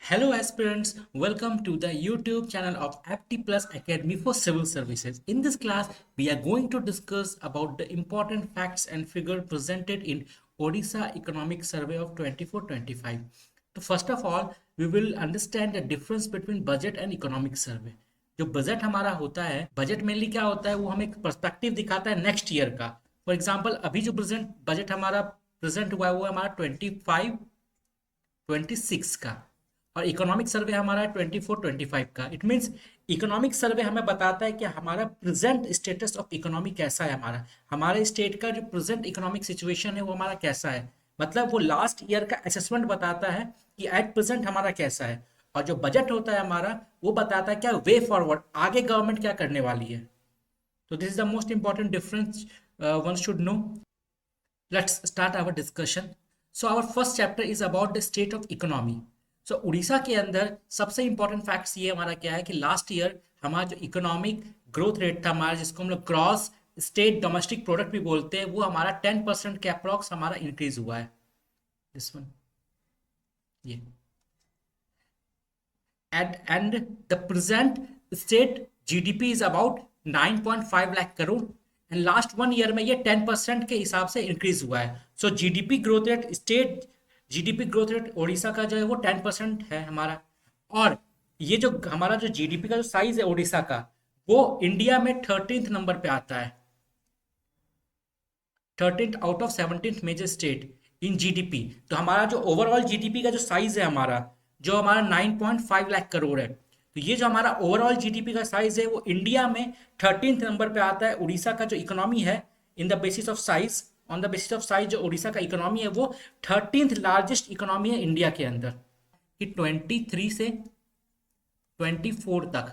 Hello aspirants, welcome to the YouTube channel of Apti Plus Academy for Civil Services. In this class, we are going to discuss about the important facts and figure presented in Odisha Economic Survey of 24-25. So first of all, we will understand the difference between budget and economic survey. जो budget हमारा होता है, budget mainly क्या होता है, वो हमें एक पर्सपेक्टिव दिखाता है नेक्स्ट ईयर का. फॉर एग्जांपल अभी जो प्रेजेंट बजट हमारा प्रेजेंट हुआ है वो हमारा 25-26 का, और इकोनॉमिक सर्वे हमारा 24-25 का. इट मीन्स इकोनॉमिक सर्वे हमें बताता है कि हमारा प्रेजेंट स्टेटस ऑफ इकोनॉमी कैसा है, हमारे स्टेट का जो प्रेजेंट इकोनॉमिक सिचुएशन है वो हमारा कैसा है. मतलब वो लास्ट ईयर का असेसमेंट बताता है कि एट प्रेजेंट हमारा कैसा है. और जो बजट होता है हमारा वो बताता है क्या वे फॉरवर्ड, आगे गवर्नमेंट क्या करने वाली है. तो this is the most important difference one should know. Let's start our discussion. So our first chapter is about the state of economy. So Orissa के अंदर सबसे इंपॉर्टेंट फैक्ट्स ये हमारा क्या है कि लास्ट ईयर हमारा जो इकोनॉमिक ग्रोथ रेट था हमारा, जिसको हम लोग क्रॉस स्टेट डोमेस्टिक प्रोडक्ट भी बोलते हैं, वो हमारा 10% के अप्रॉक्स हमारा इंक्रीज हुआ है. दिस वन ये and the present state GDP is about 9.5 lakh crore, and last 1 year में ये 10% के हिसाब से इंक्रीज हुआ है. So GDP growth rate, state GDP growth rate Odisha का जो है वो 10% है हमारा. और ये जो हमारा जो जीडीपी का जो साइज है ओडिशा का, वो इंडिया में 13th नंबर पे आता है, 13th out of 17th major state in GDP. तो हमारा जो ओवरऑल जीडीपी का जो साइज है हमारा, जो हमारा 9.5 लाख करोड़ है, तो ये जो हमारा ओवरऑल जीडीपी का साइज है वो इंडिया में 13th नंबर पे आता है. उड़ीसा का जो इकोनॉमी है, in the basis of size, on the basis of size जो उड़ीसा का इकोनॉमी है वो 13th लार्जेस्ट इकोनॉमी है इंडिया के अंदर. कि 23 से 24 तक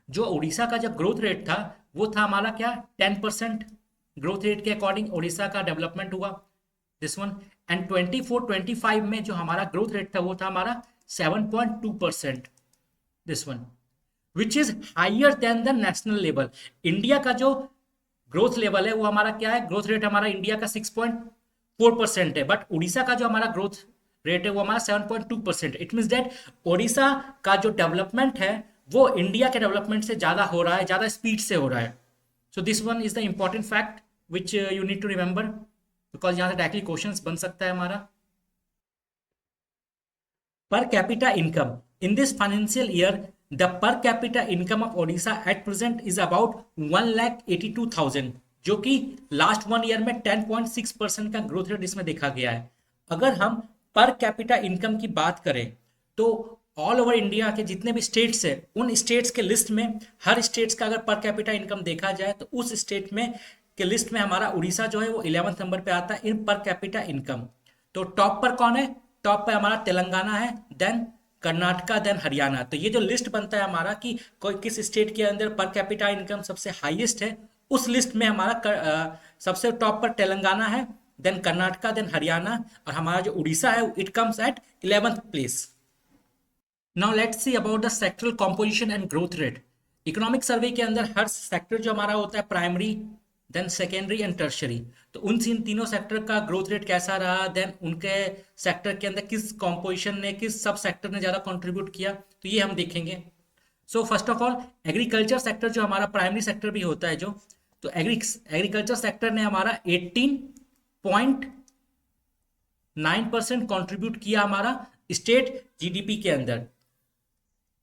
जो उड़ीसा का जब ग्रोथ रेट था वो था हमारा क्या 10% ग्रोथ रेट के अकॉर्डिंग उड़ीसा का डेवलपमेंट हुआ. This one. एंड 24-25 में जो हमारा ग्रोथ रेट था वो था हमारा 7.2%. This one which is higher than the national level. India का जो ग्रोथ लेवल है वो हमारा क्या है, ग्रोथ रेट हमारा इंडिया का 6.4% है, बट उड़ीसा का जो हमारा ग्रोथ रेट है वो हमारा 7.2%. इट मीन्स दैट उड़ीसा का जो डेवलपमेंट है वो इंडिया के डेवलपमेंट से ज्यादा हो रहा है, ज्यादा स्पीड से हो रहा है. So this one is the important fact which you need to remember, because यहाँ से डायरेक्टली क्वेश्चंस बन सकता है हमारा. Per capita income in this financial year, the per capita income of Odisha at present is about 1,82,000, जो कि last 1 year में 10.6% का ग्रोथ रेट इसमें देखा गया है. अगर हम पर कैपिटा इनकम की बात करें तो ऑल ओवर इंडिया के जितने भी स्टेट्स है, उन स्टेट्स के लिस्ट में हर स्टेट्स का अगर पर कैपिटा इनकम देखा जाए तो उस स्टेट में के लिस्ट में हमारा उड़ीसा जो है वो 11th नंबर पे आता है इन पर कैपिटा इनकम. तो टॉप पर कौन है, टॉप पे हमारा तेलंगाना है, देन कर्नाटका, देन हरियाणा. तो ये जो लिस्ट बनता है हमारा कि कोई किस स्टेट के अंदर पर कैपिटा इनकम सबसे हाईएस्ट है, उस लिस्ट में हमारा सबसे टॉप पर तेलंगाना है, देन कर्नाटका, देन हरियाणा, और हमारा जो उड़ीसा है it comes at 11th place. Now let's see about the sectoral composition and growth rate. Economic survey के अंदर हर सेक्टर जो हमारा होता है, primary, then secondary and tertiary, तो उन तीनों सेक्टर का ग्रोथ रेट कैसा रहा, देन उनके सेक्टर के अंदर किस कॉम्पोजिशन ने, किस सब सेक्टर ने ज्यादा कंट्रीब्यूट किया, तो ये हम देखेंगे. So first of all agriculture sector जो हमारा प्राइमरी सेक्टर भी होता है, जो तो एग्रीकल्चर सेक्टर ने हमारा 18.9% कंट्रीब्यूट किया हमारा स्टेट जीडीपी के अंदर.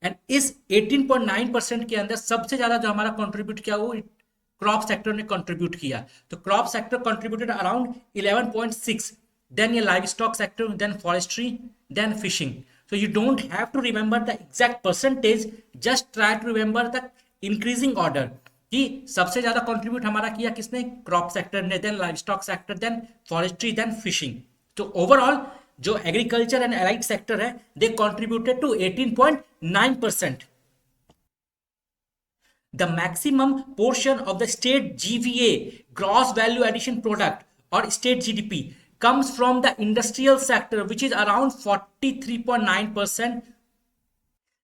एंड इस 18.9% के अंदर सबसे ज्यादा जो हमारा कंट्रीब्यूट किया वो क्रॉप सेक्टर ने कंट्रीब्यूट किया. तो crop sector contributed around 11.6, then ये livestock sector, then forestry, then fishing. So you don't have to remember the exact percentage, just try to remember the increasing order कि सबसे ज्यादा contribute हमारा किया किसने, क्रॉप सेक्टर ने, then livestock sector, then forestry, then fishing. तो overall जो agriculture and allied sector है they contributed to 18.9%. The maximum portion of the state GVA, gross value addition product, or state GDP comes from the industrial sector, which is around 43.9%.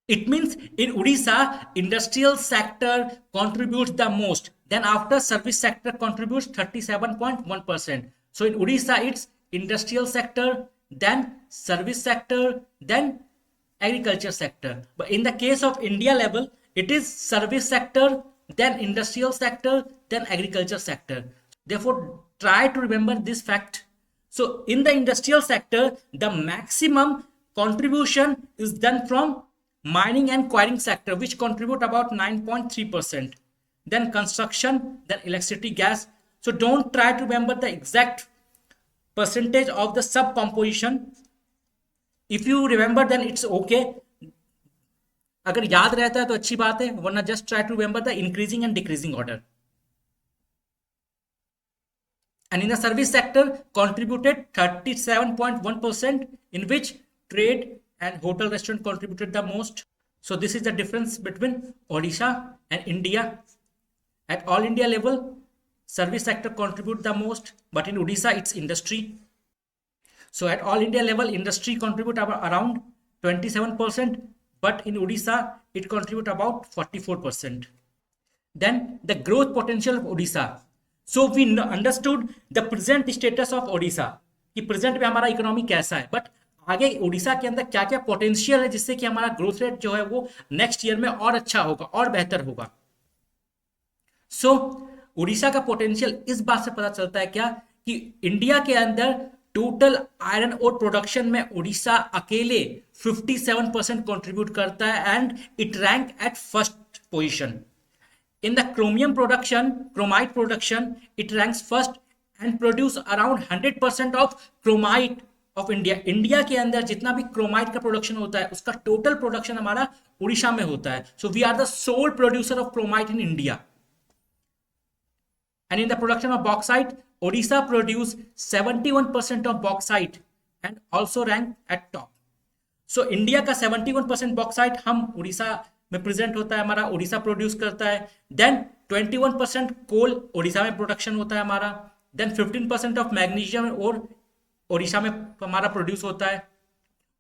It means in Odisha, industrial sector contributes the most. Then after service sector contributes 37.1%. So in Odisha, it's industrial sector, then service sector, then agriculture sector. But in the case of India level, it is service sector, then industrial sector, then agriculture sector. Therefore, try to remember this fact. So in the industrial sector, the maximum contribution is done from mining and quarrying sector, which contribute about 9.3%. Then construction, then electricity, gas. So don't try to remember the exact percentage of the sub composition. If you remember, then it's okay. अगर याद रहता है तो अच्छी बात है, वरना just try to remember the increasing and decreasing order. And in the service sector, contributed 37.1%, in which trade and hotel restaurant contributed the most. So this is the difference between Odisha and India. At all India level, service sector contribute the most, but in Odisha it's industry. So at all India level, industry contribute around 27%, but in Odisha it contribute about 44%. Then the growth potential of Odisha. So we understood the present status of Odisha, कि present में हमारा economy कैसा है, but आगे उड़ीसा के अंदर क्या क्या पोटेंशियल है जिससे कि हमारा ग्रोथ रेट जो है वो नेक्स्ट ईयर में और अच्छा होगा और बेहतर होगा. सो उड़ीसा का पोटेंशियल इस बात से पता चलता है क्या कि इंडिया के अंदर टोटल आयरन ओर प्रोडक्शन में उड़ीसा अकेले 57% कंट्रीब्यूट करता है and it rank at first position. In the chromium production, chromite production, it ranks first and produce around 100% of chromite of India. India के अंदर जितना भी क्रोमाइट का प्रोडक्शन होता है उसका टोटल प्रोडक्शन हमारा उड़ीसा में होता है. So we are the sole producer of chromite in India. And in the production of bauxite, Odisha produce 71% of bauxite and also rank at top. So India का 71% bauxite हम उड़ीसा में प्रेजेंट होता है, हमारा उड़ीसा प्रोड्यूस करता है. देन 21% कोल उड़ीसा में production होता है हमारा. देन 15% ऑफ मैग्नीशियम और उड़ीसा में हमारा प्रोड्यूस होता है.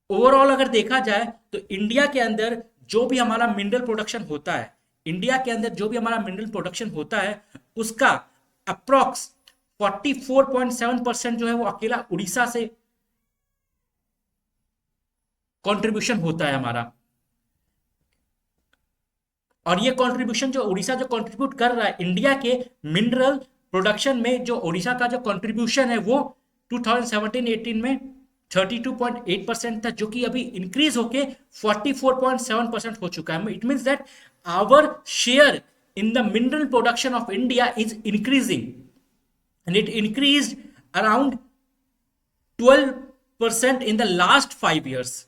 ओवरऑल अगर देखा जाए तो इंडिया के अंदर जो भी हमारा मिनरल प्रोडक्शन होता है, इंडिया के अंदर जो भी हमारा मिनरल प्रोडक्शन होता है उसका अप्रॉक्स 44.7% जो है वो अकेला उड़ीसा से कंट्रीब्यूशन होता है हमारा. और ये कंट्रीब्यूशन जो उड़ीसा जो कंट्रीब्यूट कर रहा है इंडिया के मिनरल प्रोडक्शन में, जो उड़ीसा का जो कंट्रीब्यूशन है वो 2017-18 में 32.8% था, जो कि अभी इंक्रीज होके 44.7% हो चुका है. It means that our share in the mineral production of India is increasing and it increased around 12% in the last 5 years.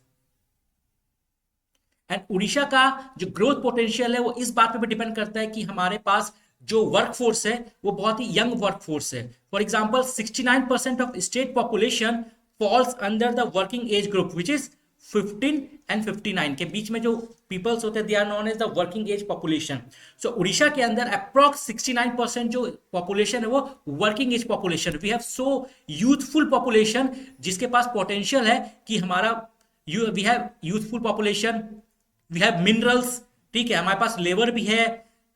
And Orissa का जो ग्रोथ पोटेंशियल है वो इस बात पे भी डिपेंड करता है कि हमारे पास जो वर्कफोर्स है वो बहुत ही यंग वर्कफोर्स है. For example 69% of state population falls under the working age group which is 15 and 59 के बीच में जो पीपल्स होते हैं they are known as the working age population. So Orissa के अंदर अप्रॉक्स 69% जो पॉपुलेशन है वो working age population. We have so youthful population जिसके पास पोटेंशियल है कि हमारा we have youthful population, we have minerals, ठीक है, हमारे पास लेबर भी है,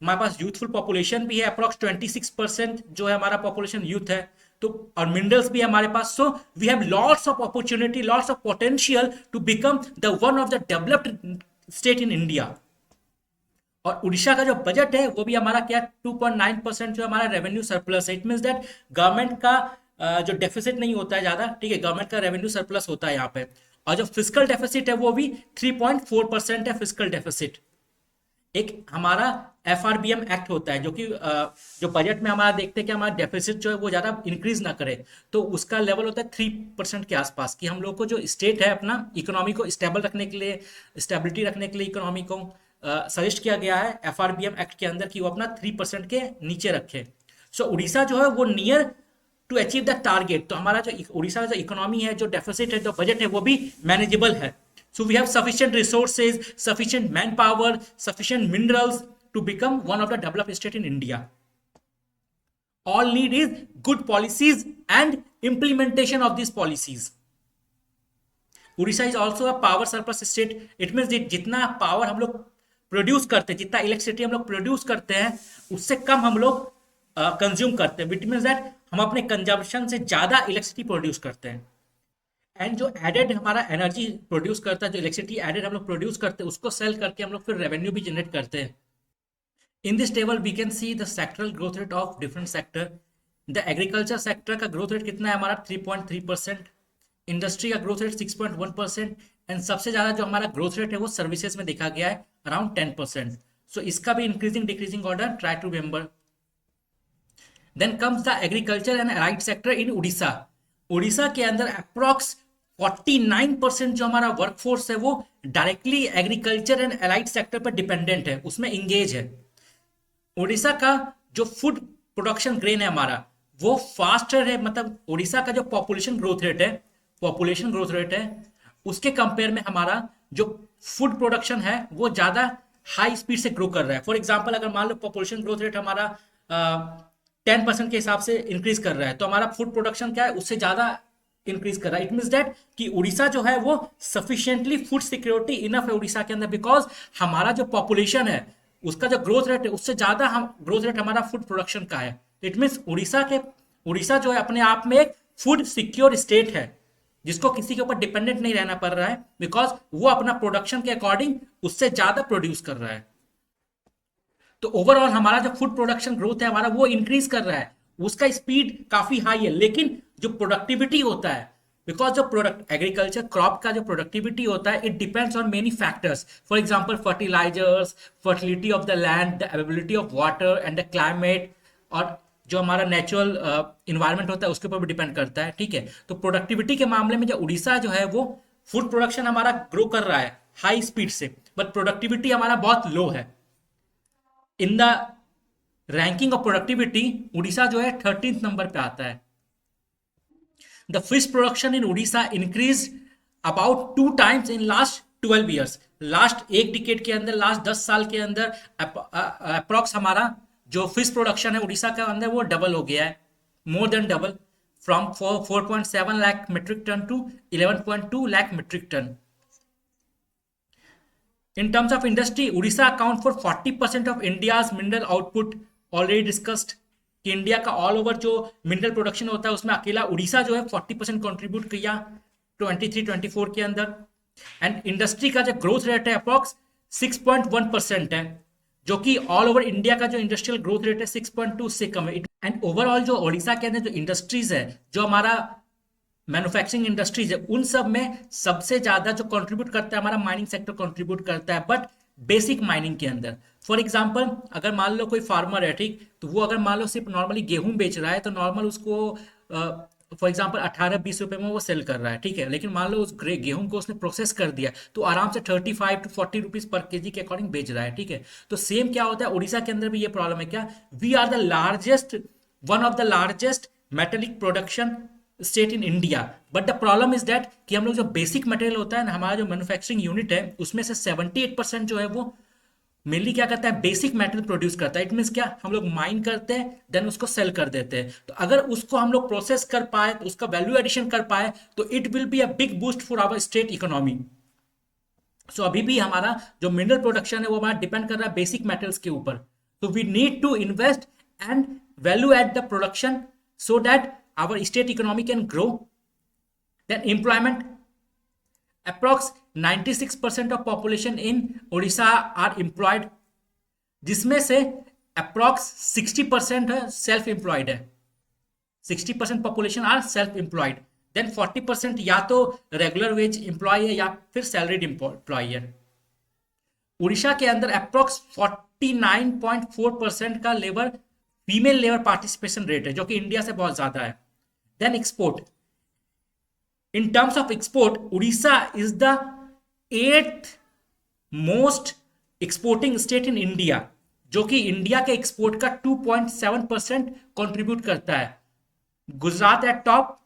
हमारे पास यूथफुल पॉपुलेशन भी है. अप्रॉक्स 26% जो है हमारा पॉपुलेशन यूथ है, तो और मिनरल्स भी है हमारे पास. So we have lots of opportunity, lots of potential to become the one of the developed state in India. और उड़ीसा का जो बजट है वो भी हमारा क्या 2.9% जो हमारा रेवेन्यू सरप्लस है. इट मींस दैट गवर्नमेंट का जो डेफिसिट नहीं होता है ज्यादा, ठीक है, गवर्नमेंट का रेवेन्यू सरप्लस होता है यहाँ पे. और जो फिजिकल डेफिसिट है वो भी 3.4% है फिजिकल डेफिसिट. एक हमारा एफआरबीएम एक्ट होता है जो कि जो बजट में हमारा देखते हैं कि हमारा डेफिसिट जो है वो ज्यादा इंक्रीज ना करे, तो उसका लेवल होता है 3% के आसपास. कि हम लोग को जो स्टेट है अपना इकोनॉमी को स्टेबल रखने के लिए, स्टेबिलिटी रखने के लिए इकोनॉमी को सजेस्ट किया गया है एफआरबीएम एक्ट के अंदर कि वो अपना 3% के नीचे रखे. सो उड़ीसा जो है वो near to achieve the target. तो हमारा जो उड़ीसा का जो इकोनॉमी है, जो डेफिसिट है, जो बजट है वो भी मैनेजेबल है. So we have sufficient resources, sufficient manpower, sufficient minerals to become one of the developed state in India. All need is good policies and implementation of these policies. Odisha is also a power surplus state. It means जितना power हम लोग produce करते हैं, जितना electricity हम लोग produce करते हैं उससे कम हम लोग कंज्यूम करते हैं. It means that हम अपने कंजम्पशन से ज्यादा इलेक्ट्रिसिटी प्रोड्यूस करते हैं. एंड जो एडेड हमारा एनर्जी प्रोड्यूस करता है, जो इलेक्ट्रिसिटी एडेड हम लोग प्रोड्यूस करते हैं, उसको सेल करके हम लोग फिर रेवेन्यू भी जनरेट करते हैं। In this table we can see the sectoral growth rate of different sector. The agriculture sector का ग्रोथ रेट कितना है हमारा 3.3%, इंडस्ट्री का ग्रोथ रेट 6.1%, एंड सबसे ज्यादा जो हमारा ग्रोथ रेट है वो सर्विसेज में देखा गया है अराउंड 10%। सो इसका भी increasing decreasing order try to remember. Then comes the agriculture and allied sector in Orissa. Orissa के अंदर अप्रॉक्स 49% जो हमारा वर्कफोर्स है वो directly agriculture and allied sector पर डिपेंडेंट है, उसमें इंगेज है। उड़ीसा का जो फूड प्रोडक्शन ग्रेन है हमारा वो फास्टर है, मतलब उड़ीसा का जो पॉपुलेशन ग्रोथ रेट है उसके कंपेयर में हमारा जो फूड प्रोडक्शन है वो ज्यादा हाई स्पीड से ग्रो कर रहा है। फॉर एग्जांपल अगर मान लो पॉपुलेशन ग्रोथ रेट हमारा 10% के हिसाब से इंक्रीज कर रहा है, तो हमारा फूड प्रोडक्शन क्या है उससे ज्यादा इंक्रीज कर रहा है। इट मीन दैट कि उड़ीसा जो है वो सफिशिएंटली फूड सिक्योरिटी इनफ है उड़ीसा के अंदर, बिकॉज हमारा जो पॉपुलेशन है उसका जो ग्रोथ रेट है उससे ज्यादा हम ग्रोथ रेट हमारा फूड प्रोडक्शन का है। इट मीन उड़ीसा जो है अपने आप में एक फूड सिक्योर स्टेट है, जिसको किसी के ऊपर डिपेंडेंट नहीं रहना पड़ रहा है, बिकॉज वो अपना प्रोडक्शन के अकॉर्डिंग उससे ज्यादा प्रोड्यूस कर रहा है। तो ओवरऑल हमारा जो फूड प्रोडक्शन ग्रोथ है हमारा वो इंक्रीज कर रहा है, उसका स्पीड काफी हाई है। लेकिन जो प्रोडक्टिविटी होता है, बिकॉज जो प्रोडक्ट एग्रीकल्चर क्रॉप का जो प्रोडक्टिविटी होता है it depends on many factors. For example fertilisers, fertility of the land, the availability of water and the climate, और जो हमारा नेचुरल इन्वायरमेंट होता है उसके ऊपर भी डिपेंड करता है। ठीक है, तो प्रोडक्टिविटी के मामले में जो उड़ीसा जो है वो फूड प्रोडक्शन हमारा ग्रो कर रहा है हाई स्पीड से, बट प्रोडक्टिविटी हमारा बहुत लो है। In the ranking of productivity Orissa जो है 13th नंबर पे आता है। The fish production in Orissa increase about 2 times in last 12 years. Last एक डिकेड के अंदर, लास्ट 10 साल के अंदर अप्रॉक्स हमारा जो फिश प्रोडक्शन है उड़ीसा के अंदर वो डबल हो गया है, more than double, from 4.7 lakh metric tonne to 11.2 lakh metric tonne. In terms of industry, Odisha account for 40% of India's mineral output, already discussed कि इंडिया का ऑल ओवर जो मिनरल प्रोडक्शन होता है उसमें अकेला उड़ीसा जो है 40% कंट्रीब्यूट किया 23-24 के अंदर। एंड इंडस्ट्री का जो ग्रोथ रेट है अप्रॉक्स 6.1% है, जो कि ऑल ओवर इंडिया का जो इंडस्ट्रियल ग्रोथ रेट है 6.2 से कम है। एंड ओवरऑल जो उड़ीसा के अंदर जो इंडस्ट्रीज है, जो हमारा मैन्युफैक्चरिंग इंडस्ट्रीज है, उन सब में सबसे ज्यादा जो कंट्रीब्यूट करता है हमारा माइनिंग सेक्टर कंट्रीब्यूट करता है, बट बेसिक माइनिंग के अंदर। फॉर एग्जांपल अगर मान लो कोई फार्मर है, ठीक, तो वो अगर मान लो सिर्फ नॉर्मली गेहूं बेच रहा है तो नॉर्मल उसको फॉर एग्जांपल 18-20 रुपए में वो सेल कर रहा है, ठीक है। लेकिन मान लो उस गेहूं को उसने प्रोसेस कर दिया तो आराम से 35 to 40 रुपीज पर केजी के अकॉर्डिंग बेच रहा है, ठीक है। तो सेम क्या होता है उड़ीसा के अंदर भी ये प्रॉब्लम है क्या, we are the largest, one of the largest metallic production state in India, but the problem is that कि हम लोग जो बेसिक मटेरियल होता है ना, हमारा जो मैन्युफैक्चरिंग यूनिट है उसमें से 78% जो है वो मेनली क्या करता है, बेसिक मेटेरियल प्रोड्यूस करता है। इट मीन्स क्या, हम लोग माइन करते हैं देन उसको सेल कर देते हैं। तो अगर उसको हम लोग प्रोसेस कर पाए, तो उसका वैल्यू एडिशन कर पाए, तो it will be a big boost for our state economy. So अभी भी हमारा जो मिनरल प्रोडक्शन है वो हमारा डिपेंड कर रहा है बेसिक मेटल्स के ऊपर। तो we need to invest and value add the production so that our state economy can grow. Then employment, approx 96% of population in Odisha are employed, जिसमें से approx 60% सेल्फ एम्प्लॉयड है। 60% population are self employed, then 40% या तो regular veg employ है या फिर salaried employee है। उड़ीसा के अंदर अप्रोक्स 49.4% का labour female labour participation rate है, जो कि इंडिया से बहुत ज्यादा है। Then export, in terms of export Orissa is the 8th most exporting state in India, जो कि इंडिया के एक्सपोर्ट का 2.7% कंट्रीब्यूट करता है। गुजरात एट टॉप,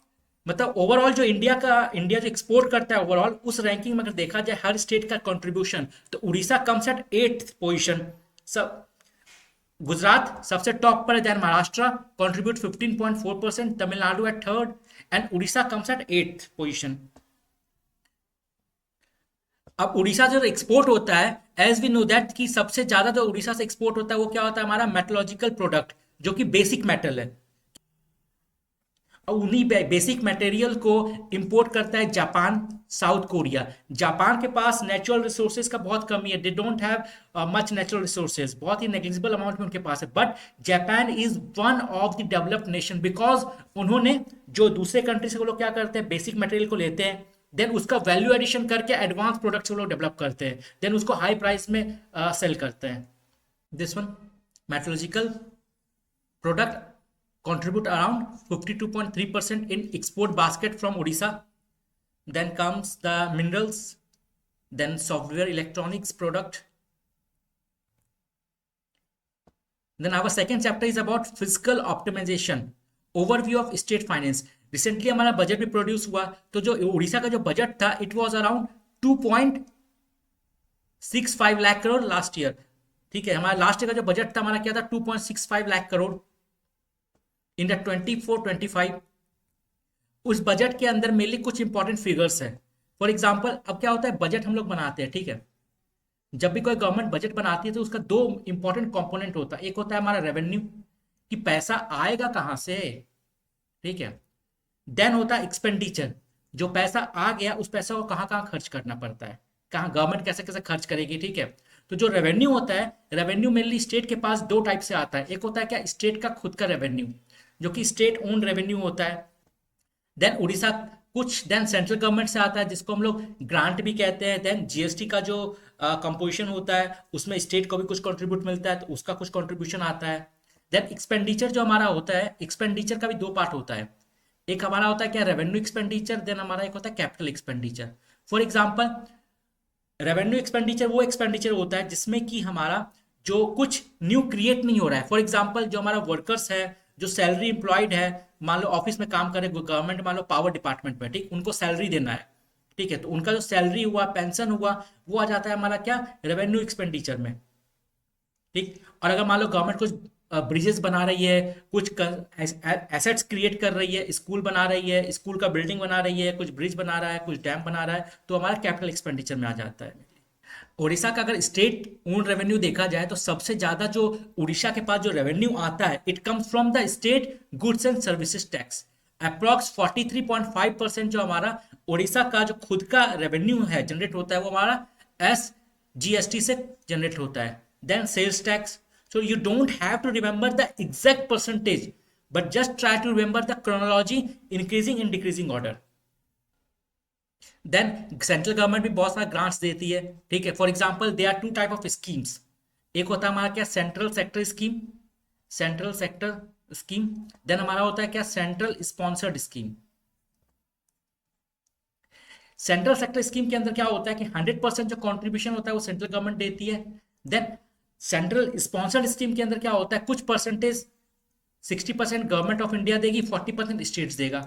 मतलब ओवरऑल जो इंडिया जो एक्सपोर्ट करता है ओवरऑल उस रैंकिंग में अगर देखा जाए हर स्टेट का कंट्रीब्यूशन, तो Orissa comes at 8th position. सब गुजरात सबसे टॉप पर है, then Maharashtra contribute 15.4%, Tamil Nadu at 3rd and Orissa comes at 8th position. अब उड़ीसा जो एक्सपोर्ट होता है, एज वी नो दैट कि सबसे ज्यादा जो उड़ीसा से एक्सपोर्ट होता है वो क्या होता है, हमारा मेटलॉजिकल प्रोडक्ट, जो कि बेसिक मेटल है। उन्हीं बेसिक मटेरियल को इंपोर्ट करता है जापान, साउथ कोरिया। जापान के पास नेचुरल रिसोर्सेज का बहुत कमी है, they don't have much natural resources, बहुत ही नेग्लिजिबल अमाउंट में उनके पास है। But Japan is one of the developed nation because उन्होंने जो दूसरे कंट्री से वो लोग क्या करते हैं, बेसिक मटेरियल को लेते हैं, देन उसका वैल्यू एडिशन करके एडवांस प्रोडक्ट्स वो लोग डेवलप करते हैं, देन उसको हाई प्राइस में सेल करते हैं। This one metallurgical product contribute around 52.3% in export basket from Odisha. Then comes the minerals, then software electronics product. Then our second chapter is about fiscal optimization, overview of state finance. Recently हमारा budget भी produce हुआ, तो जो उड़ीसा का जो budget था it was around 2.65 lakh crore last year. ठीक है, हमारा लास्ट ईयर का जो बजट था हमारा क्या था, 2.65 लाख करोड़ इन द 24-25। उस बजट के अंदर मेनली कुछ इंपॉर्टेंट फिगर्स है। फॉर एग्जांपल, अब क्या होता है, बजट हम लोग बनाते हैं, ठीक है, जब भी कोई गवर्नमेंट बजट बनाती है तो उसका दो इंपॉर्टेंट कंपोनेंट होता है। एक होता है हमारा रेवेन्यू, कि पैसा आएगा कहां से, ठीक है। देन होता है एक्सपेंडिचर, जो पैसा आ गया उस पैसा को कहां कहां खर्च करना पड़ता है, कहां गवर्नमेंट कैसे कैसे खर्च करेगी, ठीक है। तो जो रेवेन्यू होता है, रेवेन्यू मेनली स्टेट के पास दो टाइप से आता है। एक होता है क्या, स्टेट का खुद का रेवेन्यू, जो कि स्टेट ओन रेवेन्यू होता है। देन उड़ीसा कुछ, देन सेंट्रल गवर्नमेंट से आता है जिसको हम लोग ग्रांट भी कहते हैं। देन जीएसटी का जो कंपोजिशन होता है उसमें स्टेट को भी कुछ कंट्रीब्यूट मिलता है, तो उसका कुछ कंट्रीब्यूशन आता है। देन एक्सपेंडिचर जो हमारा होता है, एक्सपेंडिचर का भी दो पार्ट होता है। एक हमारा होता है क्या, रेवेन्यू एक्सपेंडिचर, देन हमारा एक होता है capital expenditure. For example, revenue expenditure वो एक्सपेंडिचर होता है जिसमें कि हमारा जो कुछ न्यू क्रिएट नहीं हो रहा है। फॉर एग्जाम्पल, जो हमारा वर्कर्स है, जो सैलरी एम्प्लॉयड है, मान लो ऑफिस में काम करे गवर्नमेंट, मान लो पावर डिपार्टमेंट में, ठीक, उनको सैलरी देना है, ठीक है, तो उनका जो सैलरी हुआ, पेंशन हुआ, वो आ जाता है हमारा क्या, रेवेन्यू एक्सपेंडिचर में, ठीक। और अगर मान लो गवर्नमेंट कुछ ब्रिजेस बना रही है, कुछ एसेट्स क्रिएट कर रही है, स्कूल बना रही है, स्कूल का बिल्डिंग बना रही है, कुछ ब्रिज बना रहा है, कुछ डैम बना रहा है, तो हमारा कैपिटल एक्सपेंडिचर में आ जाता है। उड़ीसा का अगर स्टेट ओन रेवेन्यू देखा जाए तो सबसे ज्यादा जो उड़ीसा के पास जो रेवेन्यू आता है, it comes from the state goods and services tax. Approx 43.5% जो हमारा उड़ीसा का जो खुद का रेवेन्यू है जनरेट होता है, वो हमारा एस जीएसटी से जनरेट होता है। Then sales tax, so you don't have to remember the exact percentage but just try to remember the chronology increasing and decreasing order. Then central government भी बहुत सारा ग्रांट्स देती है, ठीक है। For example, they are two type of schemes. एक होता है हमारा क्या, central sector scheme, central sector scheme. Then हमारा होता है क्या, central sponsored scheme. Central sector scheme के अंदर क्या होता है कि 100% जो कॉन्ट्रीब्यूशन होता है वो सेंट्रल गवर्नमेंट देती है। देन सेंट्रल स्पॉन्सर्ड स्कीम के अंदर क्या होता है, कुछ परसेंटेज 60% गवर्नमेंट ऑफ इंडिया देगी, 40% स्टेट्स देगा।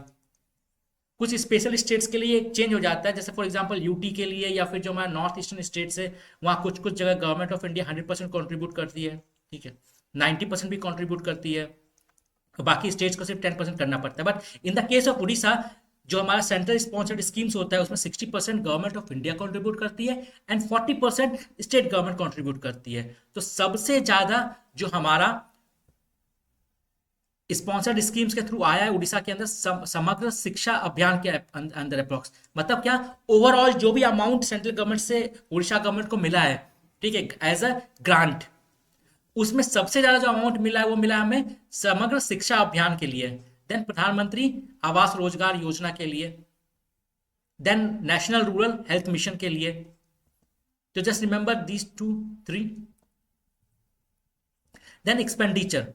कुछ स्पेशल स्टेट्स के लिए चेंज हो जाता है, जैसे फॉर एग्जांपल यूटी के लिए या फिर जो हमारा नॉर्थ ईस्टर्न स्टेट्स है, वहाँ कुछ कुछ जगह गवर्नमेंट ऑफ इंडिया 100% कॉन्ट्रीब्यूट करती है, ठीक है, 90% भी कॉन्ट्रीब्यूट करती है, बाकी स्टेट्स को सिर्फ 10% करना पड़ता है। But in the case of Orissa, जो हमारा सेंट्रल स्पॉन्सर्ड स्कीम्स होता है उसमें 60% गवर्नमेंट ऑफ इंडिया कंट्रीब्यूट करती है एंड 40% स्टेट गवर्नमेंट कंट्रीब्यूट करती है। तो सबसे ज्यादा जो हमारा स्पॉन्सर्ड स्कीम्स के थ्रू आया है उड़ीसा के अंदर समग्र शिक्षा अभियान के अंदर अप्रोक्स, मतलब क्या, ओवरऑल जो भी अमाउंट सेंट्रल गवर्नमेंट से उड़ीसा गवर्नमेंट को मिला है, ठीक है, एज अ ग्रांट, उसमें सबसे ज्यादा जो अमाउंट मिला है वो मिला है हमें समग्र शिक्षा अभियान के लिए, देन प्रधानमंत्री आवास रोजगार योजना के लिए, then national rural health mission के लिए। तो just remember these 2-3। Then expenditure,